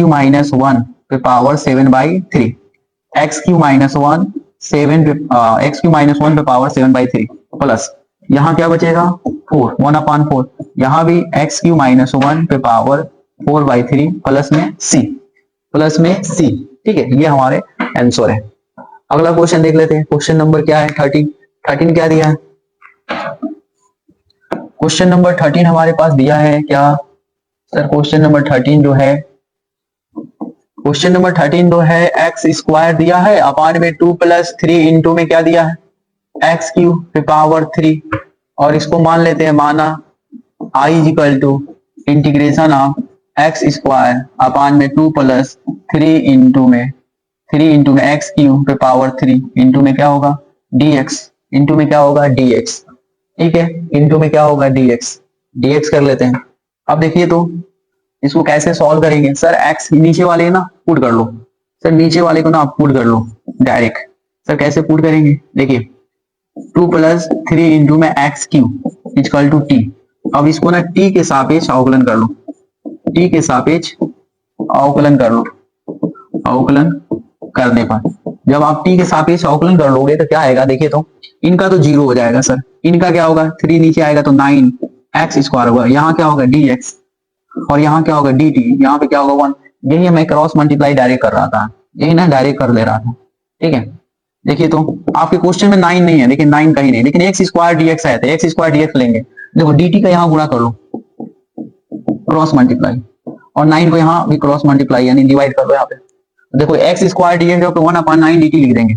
माइनस 1 पे पावर 7/3, एक्स क्यू माइनस 1 पे पावर 7/3, प्लस यहाँ क्या बचेगा 4, 1/4, यहाँ भी एक्स क्यू माइनस 1 पे पावर 4/3 प्लस में सी। ठीक है, ये हमारे आंसर है। अगला क्वेश्चन देख लेते हैं, क्वेश्चन नंबर क्या है, 13 क्या दिया है, क्वेश्चन नंबर 13 हमारे पास दिया है क्या सर, क्वेश्चन नंबर 13 जो है, क्वेश्चन नंबर 13 जो है, एक्स स्क्वायर दिया है अपान में 2 + 3 इंटू में क्या दिया है, एक्स क्यू पे पावर 3, और इसको मान लेते हैं, माना I is equal to integration of X square upon में 2 + 3 इंटू में एक्स क्यू पे पावर 3 इंटू में क्या होगा, dx, इंटू में क्या होगा, dx। ठीक है, इंटू में क्या होगा, dx कर लेते हैं। अब देखिए तो इसको कैसे सॉल्व करेंगे, सर एक्स नीचे वाले ना पुट कर लो, सर नीचे वाले को ना आप पुट कर लो डायरेक्ट। सर कैसे पुट करेंगे, देखिए 2 + 3 इंटू में x cube equal to T. अब इसको ना टी के सापेक्ष अवकलन कर लो, टी के सापेक्ष अवकलन कर लो, अवकलन करने पर जब आप टी के सापेक्ष अवकलन कर लोगे तो क्या आएगा, देखिए तो इनका तो 0 हो जाएगा सर, इनका क्या होगा, 3 नीचे आएगा तो 9 एक्स स्क्वायर होगा, यहाँ क्या होगा dx, और यहाँ क्या होगा dt, यहाँ पे क्या होगा 1। यही मैं क्रॉस मल्टीप्लाई डायरेक्ट कर रहा था, यही ना डायरेक्ट कर ले रहा था। ठीक है, देखिए तो आपके क्वेश्चन में 9 नहीं है, लेकिन 9 कहीं नहीं, लेकिन एक्स स्क्वायर dx है तो एक्स स्क्वायर dx लेंगे। देखो dt का यहाँ गुणा कर लो, क्रॉस मल्टीप्लाई, और 9 को यहाँ भी क्रॉस मल्टीप्लाई यानी डिवाइड कर लो यहाँ पे। देखो एक्स स्क्वायर dx 1/9 dt लिख देंगे।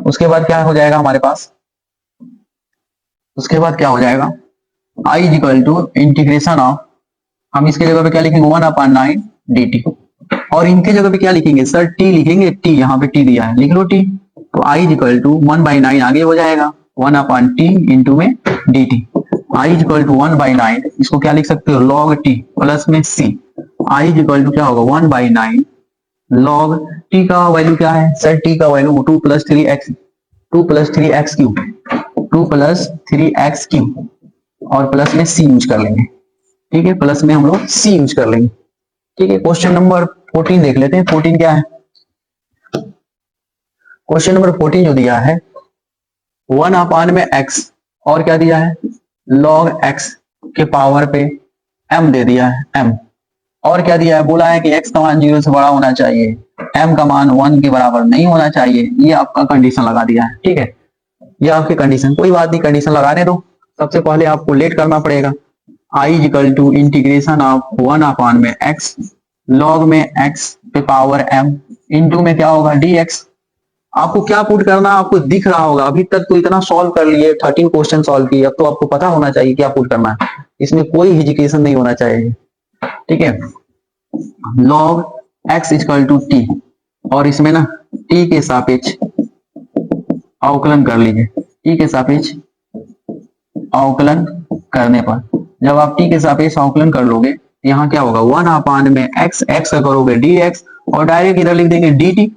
उसके बाद क्या हो जाएगा हमारे पास, उसके बाद क्या हो जाएगा, I is equal to integration of, हम इसके जगह पे क्या लिखेंगे 1/9 dt, और इनके जगह पे क्या लिखेंगे सर, t लिखेंगे, t यहाँ पे t दिया है, लिख लो t। तो आई इज इक्वल टू 1/9 आगे हो जाएगा 1/t इंटू में dt। I is equal to 1/9, इसको क्या लिख सकते हो, log t प्लस में c। I is equal to क्या होगा 1/9 log t का वैल्यू क्या है सर, t का value 2 + 3x, 2 + 3x cube, 2 + 3x cube, और प्लस में c यूज कर लेंगे। ठीक है, प्लस में हम लोग c यूज कर लेंगे। ठीक है, क्वेश्चन नंबर 14 देख लेते हैं, 14 क्या है, क्वेश्चन नंबर 14 जो दिया है 1/में x, और क्या दिया है log x के पावर पे m दे दिया है m, और क्या दिया है, बोला है कि x का मान 0 से बड़ा होना चाहिए, m का मान 1 के बराबर नहीं होना चाहिए, ये आपका कंडीशन लगा दिया है। ठीक है, ये आपकी कंडीशन, कोई बात नहीं, कंडीशन लगाने दो। सबसे पहले आपको लेट करना पड़ेगा, I is equal to integration of 1/में x log में x पे पावर m इंटू में क्या होगा dx। आपको क्या पुट करना आपको दिख रहा होगा, अभी तक तो इतना सॉल्व कर लिए, 13 क्वेश्चन सॉल्व किए, अब तो आपको पता होना चाहिए क्या पुट करना है, इसमें कोई हिजिटेशन नहीं होना चाहिए। ठीक है, log x equal to T, और इसमें ना t के सापेक्ष अवकलन कर लीजिए, t के सापेक्ष अवकलन करने पर जब आप t के सापेक्ष अवकलन कर लोगे, यहाँ क्या होगा 1/में x, x का करोगे dx, और डायरेक्ट इधर लिख देंगे dt,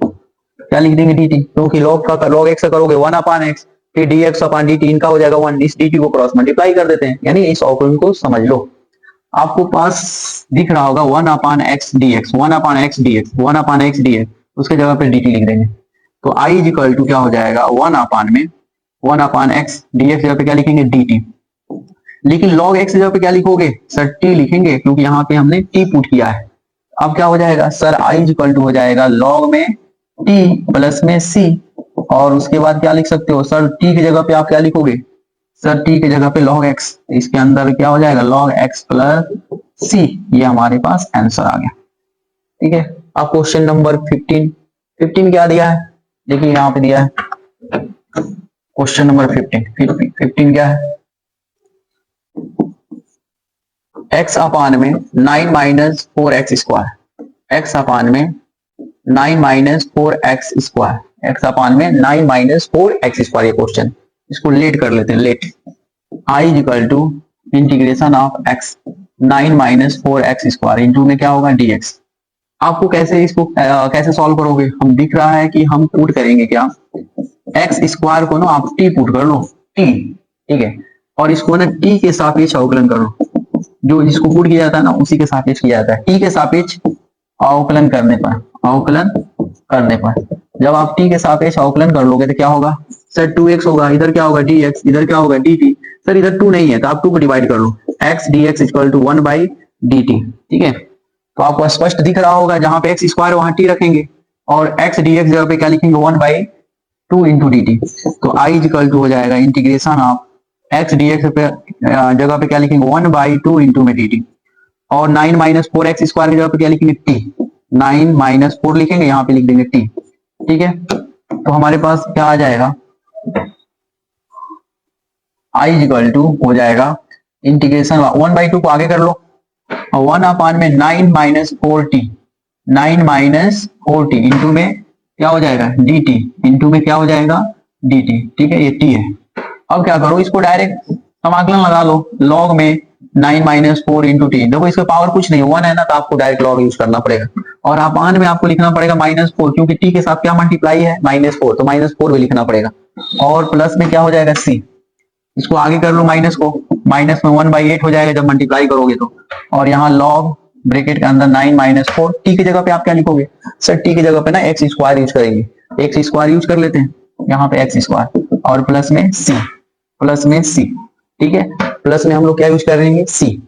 क्या लिख देंगे dt, क्योंकि log x का करोगे 1/x, फिर dx/dt, इनका हो जाएगा 1, इस dt को क्रॉस मल्टीप्लाई कर देते हैं, यानी इस अवकलन को समझ लो। आपको पास दिख रहा होगा 1/x dx, 1/x dx, 1/x dx, उसके जगह पे dt लिख देंगे। तो i इज इक्वल टू क्या हो जाएगा 1/x dx जगह पे क्या लिखेंगे dt। लेकिन log x जगह पे क्या लिखोगे सर t लिखेंगे, क्योंकि यहाँ पे हमने t पुट किया है। अब क्या हो जाएगा sir i is equal to हो जाएगा log में t प्लस में c, और उसके बाद क्या लिख सकते हो सर t की जगह पे आप क्या लिखोगे सर t की जगह पे log x, इसके अंदर क्या हो जाएगा log x प्लस c, ये हमारे पास आंसर आ गया। ठीक है, अब क्वेश्चन नंबर 15 क्या दिया है, देखिए यहाँ पे दिया है क्वेश्चन नंबर 15 क्या है, x अपान में 9 minus 4x square, x upon में 9 minus 4x square, x upon में 9 माइनस 4x स्क्वायर, ये क्वेश्चन, इसको लेट कर लेते हैं, let i is equal to integration of x 9 minus 4x square into में क्या होगा dx। आपको कैसे इसको कैसे सॉल्व करोगे, हम दिख रहा है कि हम पुट करेंगे क्या x स्क्वायर को ना आप t पुट कर लो t, ठीक है, और इसको ना t के सापेक्ष अवकलन कर लो, जो जिसको पुट किया जाता है ना उसी के सापेक्ष किया जाता है, t के सापेक्ष अवकलन करने पर जब आप t के सापेक्ष अवकलन कर लोगे तो क्या होगा सर 2x होगा, इधर क्या होगा dx, इधर क्या होगा dt, सर इधर 2 नहीं है तो आप 2 को डिवाइड कर लो, x dx equal to 1/dt। ठीक है, तो आपको स्पष्ट दिख रहा होगा जहां पे x स्क्वायर वहां t रखेंगे, और x dx जगह पे क्या लिखेंगे 1/2 इंटू dt। तो i इक्वल टू हो जाएगा इंटीग्रेशन ऑफ x dx पे जगह पे क्या लिखेंगे 1/2 इंटू में dt, और 9 माइनस 4x स्क्वायर की जगह पे क्या लिखेंगे t, 9 माइनस 4 लिखेंगे, यहाँ पे लिख देंगे t। ठीक है, तो हमारे पास क्या आ जाएगा i इक्वल टू हो जाएगा इंटीग्रेशन 1/2 को आगे कर लो, 1 अपान में 9 minus 4t, 9 minus 4t into में क्या हो जाएगा dt, इंटू में क्या हो जाएगा dt। ठीक है, ये t है। अब क्या करो इसको डायरेक्ट समाकलन लगा लो, log में 9 माइनस 4 इंटू टी, देखो इसका पावर कुछ नहीं 1 है ना, तो आपको डायरेक्ट log यूज करना पड़ेगा, और अपान में आपको लिखना पड़ेगा -4, क्योंकि t के साथ क्या मल्टीप्लाई है -4, तो -4 भी लिखना पड़ेगा, और प्लस में क्या हो जाएगा c, इसको आगे कर लो माइनस को, माइनस में 1/8 हो जाएगा जब मल्टीप्लाई करोगे तो, और यहाँ log ब्रैकेट के अंदर 9 माइनस 4, टी की जगह पे आप क्या लिखोगे सर टी की जगह पे ना एक्स स्क्वायर यूज करेंगे, एक्स स्क्वायर यूज कर लेते हैं यहाँ पे एक्स स्क्वायर, और प्लस में सी, प्लस में सी। ठीक है, प्लस में हम लोग क्या यूज करेंगे सी।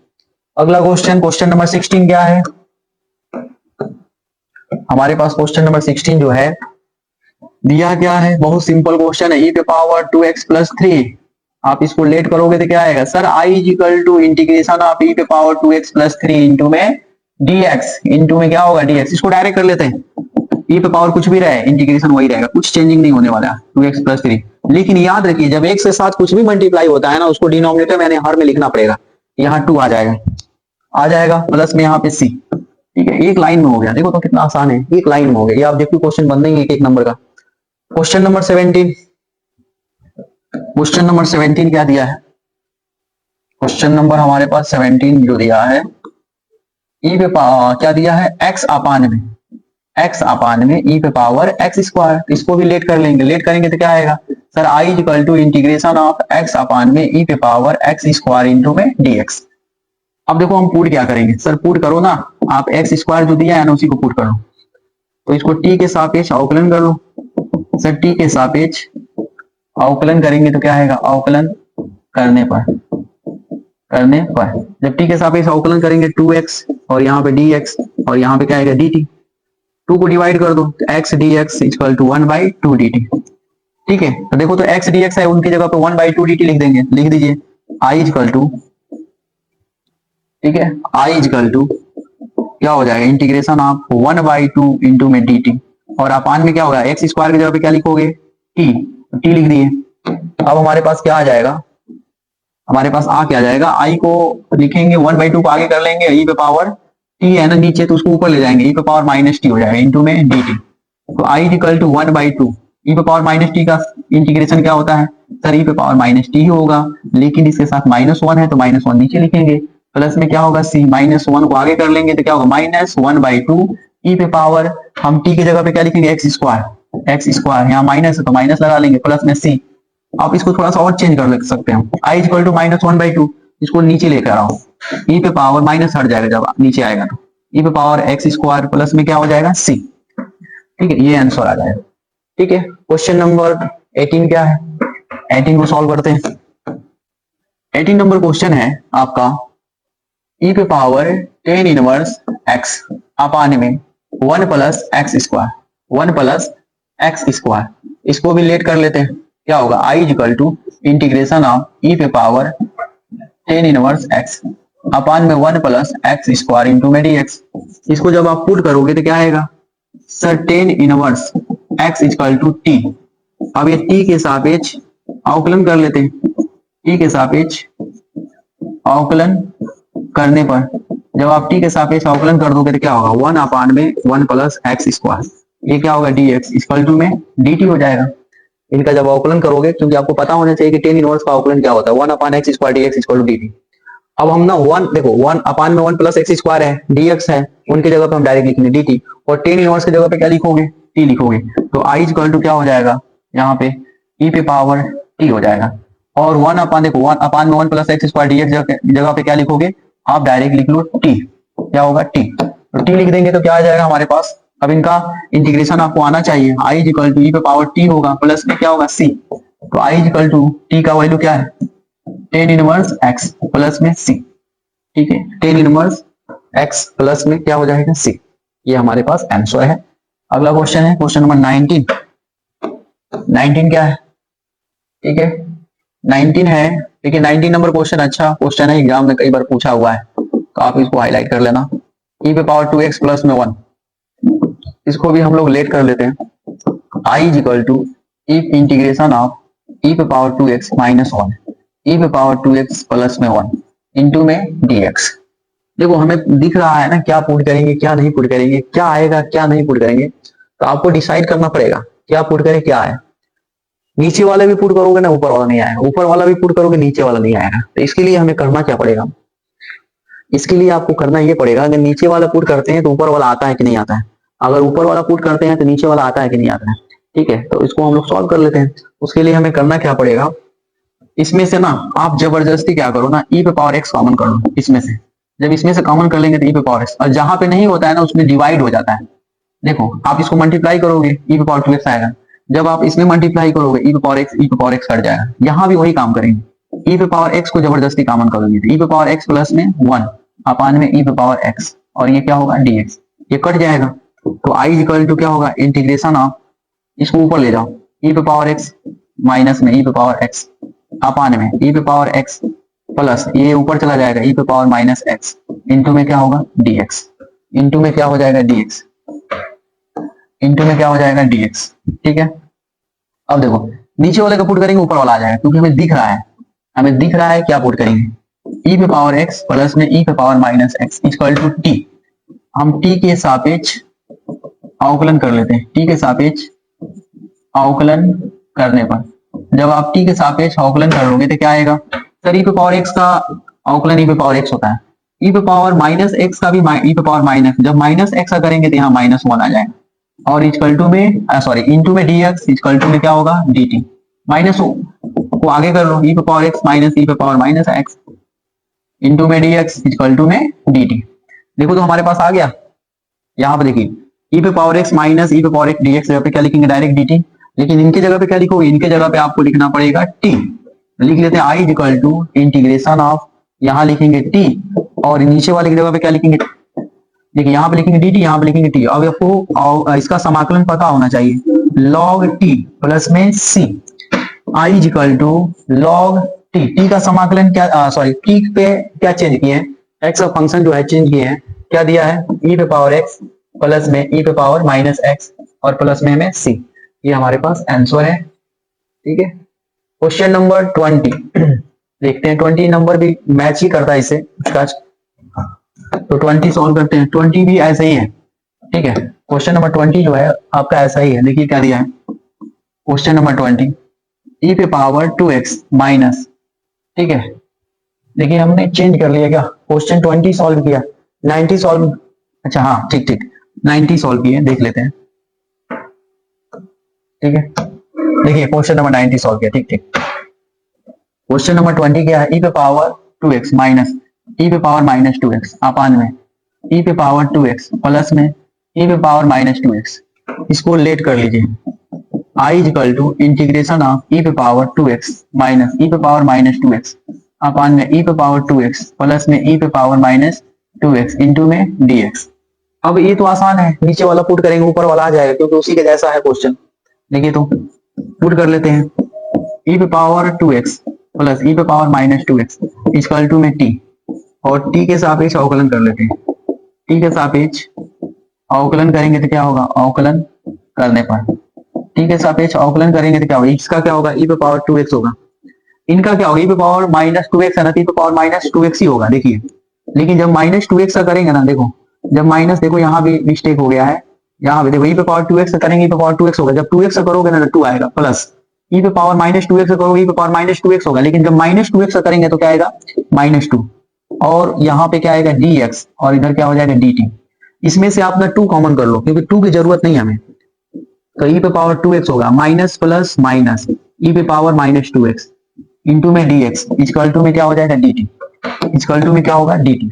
अगला क्वेश्चन नंबर 16 क्या है हमारे पास, क्वेश्चन नंबर 16 जो है दिया क्या है, बहुत सिंपल क्वेश्चन है, e पे पावर 2x प्लस 3, आप इसको लेट करोगे तो क्या आएगा sir i equal to integration of e पे पावर 2x प्लस 3 इंटू में dx, इंटू में क्या होगा dx, इसको डायरेक्ट कर लेते हैं, e पे पावर कुछ भी रहे इंटीग्रेशन वही रहेगा, कुछ चेंजिंग नहीं होने वाला 2x प्लस 3। लेकिन याद रखिए जब एक से साथ कुछ भी मल्टीप्लाई होता है ना उसको डिनोमिनेटर में हर में लिखना पड़ेगा, यहाँ 2 आ जाएगा प्लस में यहाँ पे c। ठीक है, एक लाइन में हो गया, देखो तो कितना आसान है, एक लाइन में हो गया, ये ऑब्जेक्टिव क्वेश्चन बन देंगे एक नंबर का। क्वेश्चन नंबर 17, क्वेश्चन नंबर 17 क्या दिया है, क्वेश्चन नंबर हमारे पास 17 जो दिया है e पे क्या दिया है x अपान में e पे पावर x स्क्वायर, इसको भी लेट कर लेंगे, लेट करेंगे तो क्या आएगा sir i equal to integration of x upon में e पे पावर x स्क्वायर इंटू में dx। अब देखो हम पुट क्या करेंगे सर, पुट करो ना आप, x स्क्वायर जो दिया है ना उसी को पुट करो, तो इसको t के सापेक्ष अवकलन कर लो सर, t के सापेक्ष अवकलन करेंगे तो क्या आएगा, अवकलन करने पर जब t के सापेक्ष अवकलन करेंगे 2x और यहाँ पे dx और यहाँ पे क्या आएगा dt, 2 को डिवाइड कर दो तो x dx equal to 1/2 dt। ठीक है, तो देखो तो x dx है उनकी जगह पे 1/2 dt लिख देंगे, लिख दीजिए i इक्वल टू, ठीक है i इक्वल टू क्या हो जाएगा इंटीग्रेशन ऑफ 1/2 इंटू में dt, और अपान में क्या होगा x स्क्वायर की जगह पे क्या लिखोगे t लिख दिए। अब हमारे पास क्या आ जाएगा, हमारे पास क्या आ जाएगा, i को लिखेंगे 1/2 को आगे कर लेंगे, e पे पावर t है ना नीचे तो उसको ऊपर ले जाएंगे, e पे पावर -t हो जाएगा इंटू में dt। तो i इक्वल टू 1/2, e पे पावर -t का इंटीग्रेशन क्या होता है सर, e पे पावर -t ही होगा, लेकिन इसके साथ -1 है तो -1 नीचे लिखेंगे, प्लस में क्या होगा c, -1 को आगे कर लेंगे तो क्या होगा -1/2 e पे पावर, हम t की जगह पे क्या लिखेंगे x स्क्वायर, यहाँ माइनस है तो माइनस लगा लेंगे, प्लस में c। आप इसको थोड़ा सा और चेंज कर सकते हैं, i इक्वल टू -1/2, इसको नीचे लेकर आओ, ई पे पावर माइनस हट जाएगा जब नीचे आएगा तो ई पे पावर एक्स स्क्वायर प्लस में क्या हो जाएगा सी। ठीक है, ये आंसर आ जाएगा। ठीक है, क्वेश्चन नंबर 18 क्या है, 18 को सॉल्व करते हैं। 18 नंबर क्वेश्चन है आपका ई पे power tan inverse x upon में 1 plus x square, 1 plus x square, इसको भी लेट कर लेते हैं। क्या होगा, I equal to integration of e पे power tan inverse x upon में 1 प्लस एक्स स्क्वायर इंटू में डी एक्स। इसको जब आप पुट करोगे तो क्या आएगा sir, tan inverse x equal to T. अब ये टी के सापेक्ष अवकलन कर लेते हैं। टी के सापेक्ष अवकलन करने पर जब आप टी के सापेक्ष अवकलन कर दोगे तो क्या होगा, 1 अपान में 1 प्लस एक्स स्क्वायर, ये क्या होगा डी एक्स इक्वल टू में डी टी हो जाएगा। इनका जब अवकलन करोगे, क्योंकि आपको पता होना चाहिए कि टेन इनवर्स का अवकलन क्या होता है, 1 upon x square d x equal to d t. अब हम ना 1 देखो 1 अपान में 1 प्लस एक्स स्क्वायर है, डी एक्स है, उनकी जगह पे हम डायरेक्ट लिखेंगे डी टी, और टेन इनवर्स की जगह पे क्या लिखोगे, टी लिखोगे। तो आई इक्वल टू क्या हो जाएगा यहाँ पे ई पे पावर टी हो जाएगा। और 1 अपान देखो 1 अपान में 1 plus x square d X जगह पे क्या लिखोगे, आप डायरेक्ट लिख लो टी, क्या होगा टी। तो टी लिख देंगे तो क्या आ जाएगा हमारे पास, अब इनका इंटीग्रेशन आपको आना चाहिए, आई इक्वल टू ई पे पावर टी होगा प्लस में क्या होगा सी। तो आई इक्वल टू टी का वैल्यू क्या है, टेन इनवर्स एक्स प्लस में सी। ठीक है, टेन इनवर्स एक्स प्लस में क्या हो जाएगा सी, ये हमारे पास आंसर है। अगला क्वेश्चन है क्वेश्चन नंबर 19। 19 क्या है, ठीक है 19 है, देखिए 19 नंबर क्वेश्चन अच्छा क्वेश्चन है, एग्जाम में कई बार पूछा हुआ है, तो आप इसको हाईलाइट कर लेना। ई पे पावर 2x प्लस में 1, इसको भी हम लोग लेट कर लेते हैं। I is equal to if integration of e पे पावर 2x माइनस 1 ई पे पावर 2x प्लस में 1 इंटू में dx। देखो हमें दिख रहा है ना क्या पुट करेंगे क्या नहीं पुट करेंगे, क्या आएगा क्या नहीं पुट करेंगे, तो आपको डिसाइड करना पड़ेगा क्या पुट करें क्या है। नीचे वाले भी पुट करोगे ना ऊपर वाला नहीं आएगा, ऊपर वाला भी पुट करोगे नीचे वाला नहीं आएगा। तो इसके लिए हमें करना क्या पड़ेगा, इसके लिए आपको करना ये पड़ेगा, अगर नीचे वाला पुट करते हैं तो ऊपर वाला आता है कि नहीं आता है, अगर ऊपर वाला पुट करते हैं तो नीचे वाला आता है कि नहीं आता है। ठीक है, तो इसको हम लोग सॉल्व कर लेते हैं। उसके लिए हमें करना क्या पड़ेगा, इसमें से ना आप जबरदस्ती क्या करो ना ई पे पावर एक्स कॉमन कर लो इसमें से। जब इसमें से कॉमन कर लेंगे तो ई पे पावर एक्स, और जहां पे नहीं होता है ना उसमें डिवाइड हो जाता है। देखो आप इसको मल्टीप्लाई करोगे ई पे पावर 2x आएगा, जब आप इसमें मल्टीप्लाई करोगे ई पे पावर एक्स कट जाएगा। यहाँ भी वही काम करेंगे, ई पे पावर एक्स को जबरदस्ती कॉमन करोगे तो ई पे पावर एक्स प्लस में 1 अपान में ई पे पावर एक्स, और ये क्या होगा dx, ये कट जाएगा। तो आई इक्वल टू क्या होगा इंटीग्रेशन ऑफ, इसको ऊपर ले जाओ ई पे पावर एक्स माइनस में ई पे पावर एक्स अपान में ई पे पावर एक्स प्लस ये ऊपर चला जाएगा ई पे पावर माइनस एक्स इंटू में क्या होगा dx, इंटू में क्या हो जाएगा dx, इंटू में क्या हो जाएगा dx। ठीक है, अब देखो नीचे वाले का पुट करेंगे ऊपर वाला आ जाएगा, क्योंकि हमें दिख रहा है क्या पुट करेंगे, ई पे पावर एक्स प्लस में ई पे power minus x equal to t. हम टी के सापेक्ष अवकलन कर लेते हैं, टी के सापेक्ष अवकलन करने पर जब आप टी के सापेक्ष अवकलन कर लोगे तो क्या आएगा सर, ई पे पावर एक्स का अवकलन ई पे पावर एक्स होता है, ई पे पावर माइनस एक्स का भी ई पे पावर माइनस, जब माइनस एक्स का करेंगे तो यहाँ माइनस 1 आ जाएगा, और इक्वल टू में सॉरी इंटू में dx इक्वल टू में क्या होगा dt। माइनस को आगे कर लो ई पे पावर एक्स माइनस ई पे पावर माइनस एक्स इंटू में dx इक्वल टू में dt। देखो तो हमारे पास आ गया, यहाँ पे देखिए ई पे पावर एक्स माइनस ई पे पावर एक्स dx जगह पे क्या लिखेंगे डायरेक्ट dt, लेकिन इनके जगह पे क्या लिखोगे, इनके जगह पे आपको लिखना पड़ेगा t। लिख लेते हैं आई इक्वल टू इंटीग्रेशन ऑफ, यहाँ लिखेंगे t, और नीचे वाले की जगह पे क्या लिखेंगे, देखिए यहाँ पे लिखेंगे dt, यहाँ पे लिखेंगे t। अब आपको इसका समाकलन पता होना चाहिए, log t प्लस में c I equal to log t। t का समाकलन क्या सॉरी t पे क्या चेंज किए हैं, x का फंक्शन जो है चेंज किए हैं, क्या दिया है e पे पावर x प्लस में e पे पावर माइनस x और प्लस में हमें c, ये हमारे पास आंसर है। ठीक है, क्वेश्चन नंबर 20 देखते हैं, 20 नंबर भी मैच ही करता है इससे उसका, तो 20 सॉल्व करते हैं। 20 भी ऐसा ही है। ठीक है, क्वेश्चन नंबर 20 जो है आपका ऐसा ही है, देखिए क्या दिया है क्वेश्चन नंबर 20, ई पे पावर 2x माइनस, ठीक है देखिए हमने चेंज कर लिया क्या, क्वेश्चन 20 सॉल्व किया, 90 सॉल्व, अच्छा हाँ ठीक ठीक 90 सॉल्व किए, देख लेते हैं। ठीक है, देखिए क्वेश्चन नंबर 90 सॉल्व किया, ठीक ठीक। क्वेश्चन नंबर 20 क्या है, ई पे पावर 2x माइनस e पे पावर माइनस 2x अपान में e पे पावर 2x प्लस में e पे पावर माइनस 2x। इसको लेट कर लीजिए। I is equal to integration of e पे पावर 2x माइनस e पे पावर माइनस 2x अपान में e पे पावर 2x प्लस में e पे पावर माइनस 2x इंटू में dx। अब ये तो आसान है, नीचे वाला पुट करेंगे ऊपर वाला आ जाएगा क्योंकि उसी के जैसा है क्वेश्चन। देखिए तो पुट कर लेते हैं e पे पावर 2x प्लस e पे power minus 2x equal to में t और t के सापेक्ष अवकलन कर लेते हैं। t के सापेक्ष अवकलन करेंगे तो क्या होगा, अवकलन करने पर t के सापेक्ष अवकलन करेंगे तो क्या होगा, इसका क्या होगा e पे पावर 2x होगा, इनका क्या होगा e पे पावर माइनस 2x है ना, e पे पावर माइनस 2x ही होगा। देखिए लेकिन जब माइनस 2x का करेंगे ना, देखो जब माइनस, देखो यहाँ भी मिस्टेक हो गया है, यहाँ पे देखो e पे पावर 2x से करेंगे e पे पावर 2x होगा, जब 2x से करोगे ना तो 2 आएगा प्लस e पे पावर माइनस 2x से करोगे e पे पावर माइनस 2x होगा, लेकिन जब माइनस 2x से करेंगे तो क्या आएगा माइनस 2 और यहाँ पे क्या आएगा dx और इधर क्या हो जाएगा dt। इसमें से आप ना 2 कॉमन कर लो क्योंकि 2 की जरूरत नहीं है हमें, तो e पे पावर 2x होगा माइनस प्लस माइनस e पे पावर माइनस 2x इंटू में dx इक्वल टू में क्या हो जाएगा dt, इक्वल टू में क्या होगा dt,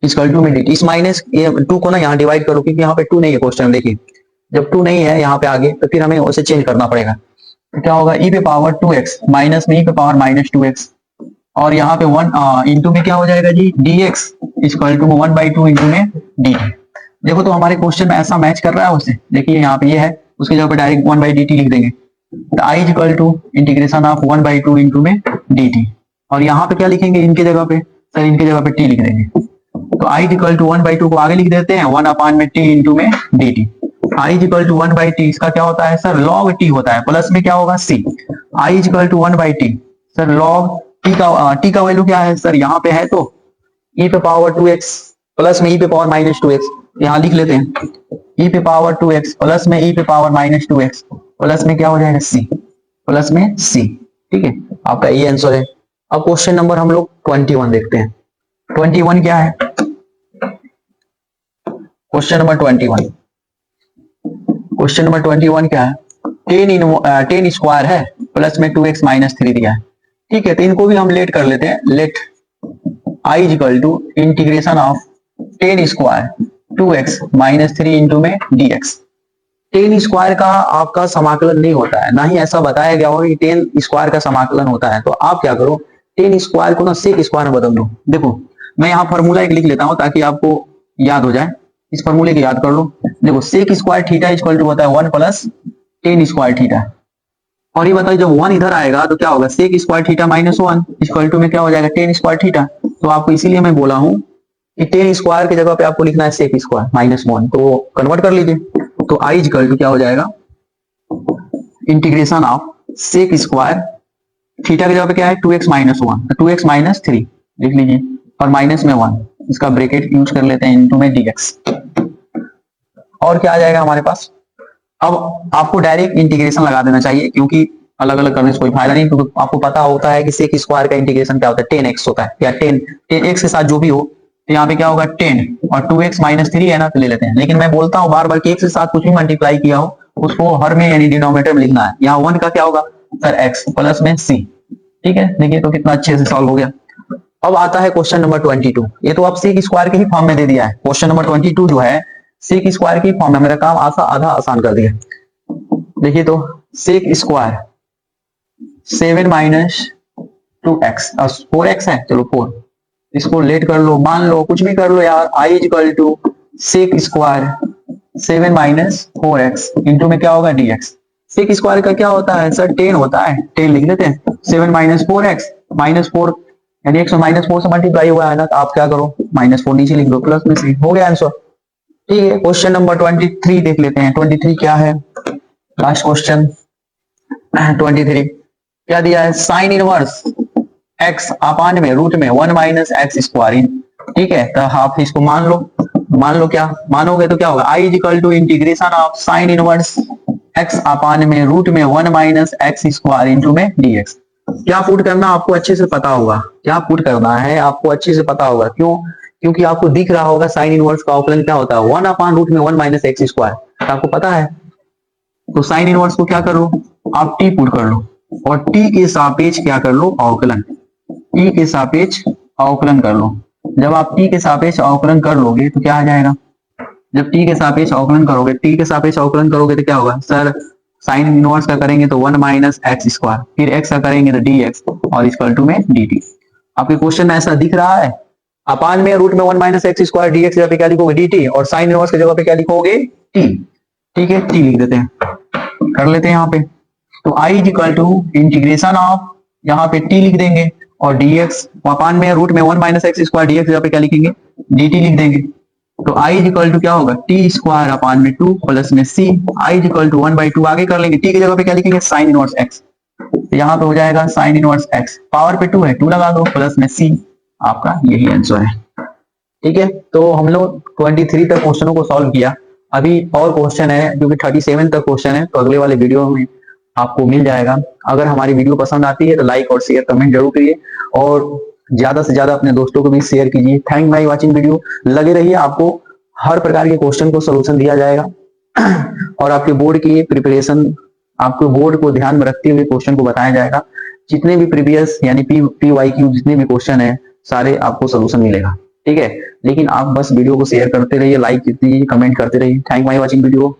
इक्वल टू में dt। इस माइनस 2 को ना यहाँ डिवाइड करो क्योंकि यहाँ पे 2 नहीं है क्वेश्चन में। देखिए जब 2 नहीं है यहाँ पे आगे तो फिर हमें उसे चेंज करना पड़ेगा, तो क्या होगा e पे पावर 2x माइनस में e पे पावर माइनस 2x और यहाँ पे 1 इंटू में क्या हो जाएगा जी dx इक्वल टू 1/2 इंटू में dt। देखो तो हमारे क्वेश्चन में ऐसा मैच कर रहा है उससे, देखिए यहाँ पे ये है, उसकी जगह पे डायरेक्ट 1/dt लिख देंगे, तो i equal to integration of 1/2 into में dt और यहाँ पे क्या लिखेंगे इनके जगह पे, सर इनके जगह पे t लिख देंगे, तो i इक्वल टू 1/2 को आगे लिख देते हैं 1 अपान में t इंटू में dt। i equal to 1/t इसका क्या होता है सर log t होता है, प्लस में क्या होगा c। i equal to 1/t sir log t का वैल्यू क्या है सर, यहाँ पे है तो e पे पावर 2x प्लस में e पे पावर माइनस 2x, यहाँ लिख लेते हैं e पे पावर 2x प्लस में e पे पावर माइनस 2x प्लस में क्या हो जाएगा c, प्लस में c। ठीक है, आपका ये आंसर है। अब क्वेश्चन नंबर हम लोग 21 देखते हैं। 21 क्या है, क्वेश्चन नंबर 21, क्वेश्चन नंबर 21 क्या है, 10 स्क्वायर है प्लस में 2x माइनस 3 दिया है। ठीक है, तो इनको भी हम लेट कर लेते हैं, let i equal to integration of 10 square 2x minus 3 into में dx। 10 स्क्वायर का आपका समाकलन नहीं होता है, ना ही ऐसा बताया गया हो कि 10 स्क्वायर का समाकलन होता है, तो आप क्या करो 10 स्क्वायर को ना सेक स्क्वायर में बदल दो। देखो मैं यहाँ फॉर्मूला एक लिख लेता हूँ ताकि आपको याद हो जाए, इस फॉर्मूले की याद कर लो। देखो sec square theta equal to होता है 1 प्लस 10 स्क्वायर थीटा, और ये बताइए जब 1 इधर आएगा तो क्या होगा sec square theta minus 1 equal to में क्या हो जाएगा 10 स्क्वायर थीटा। तो आपको इसीलिए मैं बोला हूँ कि 10 स्क्वायर की जगह पे आपको लिखना है सेक स्क्वायर माइनस 1, तो कन्वर्ट कर लीजिए, तो i इक्वल टू क्या हो जाएगा integration of sec square theta की जगह पे क्या है 2x माइनस 1, तो 2x माइनस 3 लिख लीजिए और माइनस में 1, इसका ब्रैकेट यूज कर लेते हैं इंटू में dx। और क्या आ जाएगा हमारे पास, अब आपको डायरेक्ट इंटीग्रेशन लगा देना चाहिए क्योंकि अलग अलग करने से कोई फायदा नहीं, क्योंकि आपको पता होता है कि सेक स्क्वायर का इंटीग्रेशन क्या होता है 10x होता है, या 10x के साथ जो भी हो, तो यहाँ पे क्या होगा 10 और 2x माइनस 3 है ना, तो ले लेते हैं। लेकिन मैं बोलता हूँ बार बार कि x के साथ कुछ भी मल्टीप्लाई किया हो उसको हर में यानी डिनोमिनेटर में लिखना है। यहाँ 1 का क्या होगा सर x प्लस में c। ठीक है, देखिए तो कितना अच्छे से सॉल्व हो गया। अब आता है क्वेश्चन नंबर 22, ये तो आप सेक स्क्वायर के ही फॉर्म में दे दिया है। क्वेश्चन नंबर 22 जो है सेक स्क्वायर की फॉर्म में, मेरा काम आधा आसान कर दिया। देखिए तो सेक स्क्वायर 7 माइनस 2x और 4x है, चलो 4, इसको लेट कर लो, मान लो कुछ भी कर लो यार, i equal to sec square 7 minus 4x into में क्या होगा dx। सेक स्क्वायर का क्या होता है सर 10 होता है, 10 लिख लेते हैं, 7 माइनस 4x माइनस 4 यानी x माइनस 4 से मल्टीप्लाई हुआ है ना, तो आप क्या करो माइनस 4 नीचे लिख दो प्लस में c, हो गया आंसर। ठीक है, क्वेश्चन नंबर 23 देख लेते हैं। 23 क्या है, लास्ट क्वेश्चन 23 क्या दिया है, साइन इनवर्स x अपान में रूट में 1 माइनस एक्स स्क्वायर। ठीक है, तो आप इसको मान लो क्या मानोगे तो क्या होगा i equal to integration of sine inverse x upon में रूट में 1 माइनस एक्स स्क्वायर इंटू में dx। क्या पुट करना आपको अच्छे से पता होगा, क्या पुट करना है आपको अच्छे से पता होगा, क्यों, क्योंकि आपको दिख रहा होगा साइन इनवर्स का अवकलन क्या होता है 1 अपान रूट में 1 माइनस एक्स स्क्वायर, तो आपको पता है। तो साइन इनवर्स को क्या करो आप t पुट कर लो और t के सापेक्ष क्या कर लो अवकलन। टी के सापेक्ष अवकलन कर लो। जब आप टी के सापेक्ष अवकलन कर लोगे तो क्या आ जाएगा, जब टी के सापेक्ष अवकलन करोगे, टी के सापेक्ष अवकलन करोगे तो क्या होगा सर, साइन इनवर्स का करेंगे तो 1 माइनस एक्स स्क्वायर, फिर एक्स का करेंगे तो डी एक्स और इक्वल टू में डी टी। आपके क्वेश्चन में ऐसा दिख रहा है, अपान में रूट में 1 minus x square d X जगह पे क्या लिखोगे डी टी, और साइन इनवर्स की जगह पे क्या लिखोगे टी। ठीक है, टी लिख देते हैं, कर लेते हैं यहाँ पे। तो I is equal to integration of, यहाँ पे टी लिख देंगे और dx, अपान में रूट में 1 माइनस एक्स स्क्वायर dx जगह पे क्या लिखेंगे dt लिख देंगे। तो i इज इक्वल टू क्या होगा टी स्क्वायर अपान में 2 प्लस में c, i is equal to 1/2 आगे कर लेंगे, t की जगह पे क्या लिखेंगे साइन इनवर्स x, तो यहाँ पे हो जाएगा साइन इनवर्स x, पावर पे 2 है 2 लगा दो प्लस में c, आपका यही आंसर है। ठीक है, तो हम लोग 23 तक क्वेश्चनों को सॉल्व किया, अभी और क्वेश्चन है जो कि 37 तक क्वेश्चन है, तो अगले वाले वीडियो में आपको मिल जाएगा। अगर हमारी वीडियो पसंद आती है तो लाइक और शेयर कमेंट जरूर करिए और ज्यादा से ज्यादा अपने दोस्तों को भी शेयर कीजिए। थैंक बाय वाचिंग वीडियो, लगे रहिए, आपको हर प्रकार के क्वेश्चन को सोल्यूशन दिया जाएगा और आपके बोर्ड की प्रिपरेशन, आपके बोर्ड को ध्यान में रखते हुए क्वेश्चन को बताया जाएगा। जितने भी प्रीवियस यानी PYQ जितने भी क्वेश्चन है सारे आपको सोल्यूशन मिलेगा। ठीक है, लेकिन आप बस वीडियो को शेयर करते रहिए, लाइक कीजिए, कमेंट करते रहिए। Thank by watching video.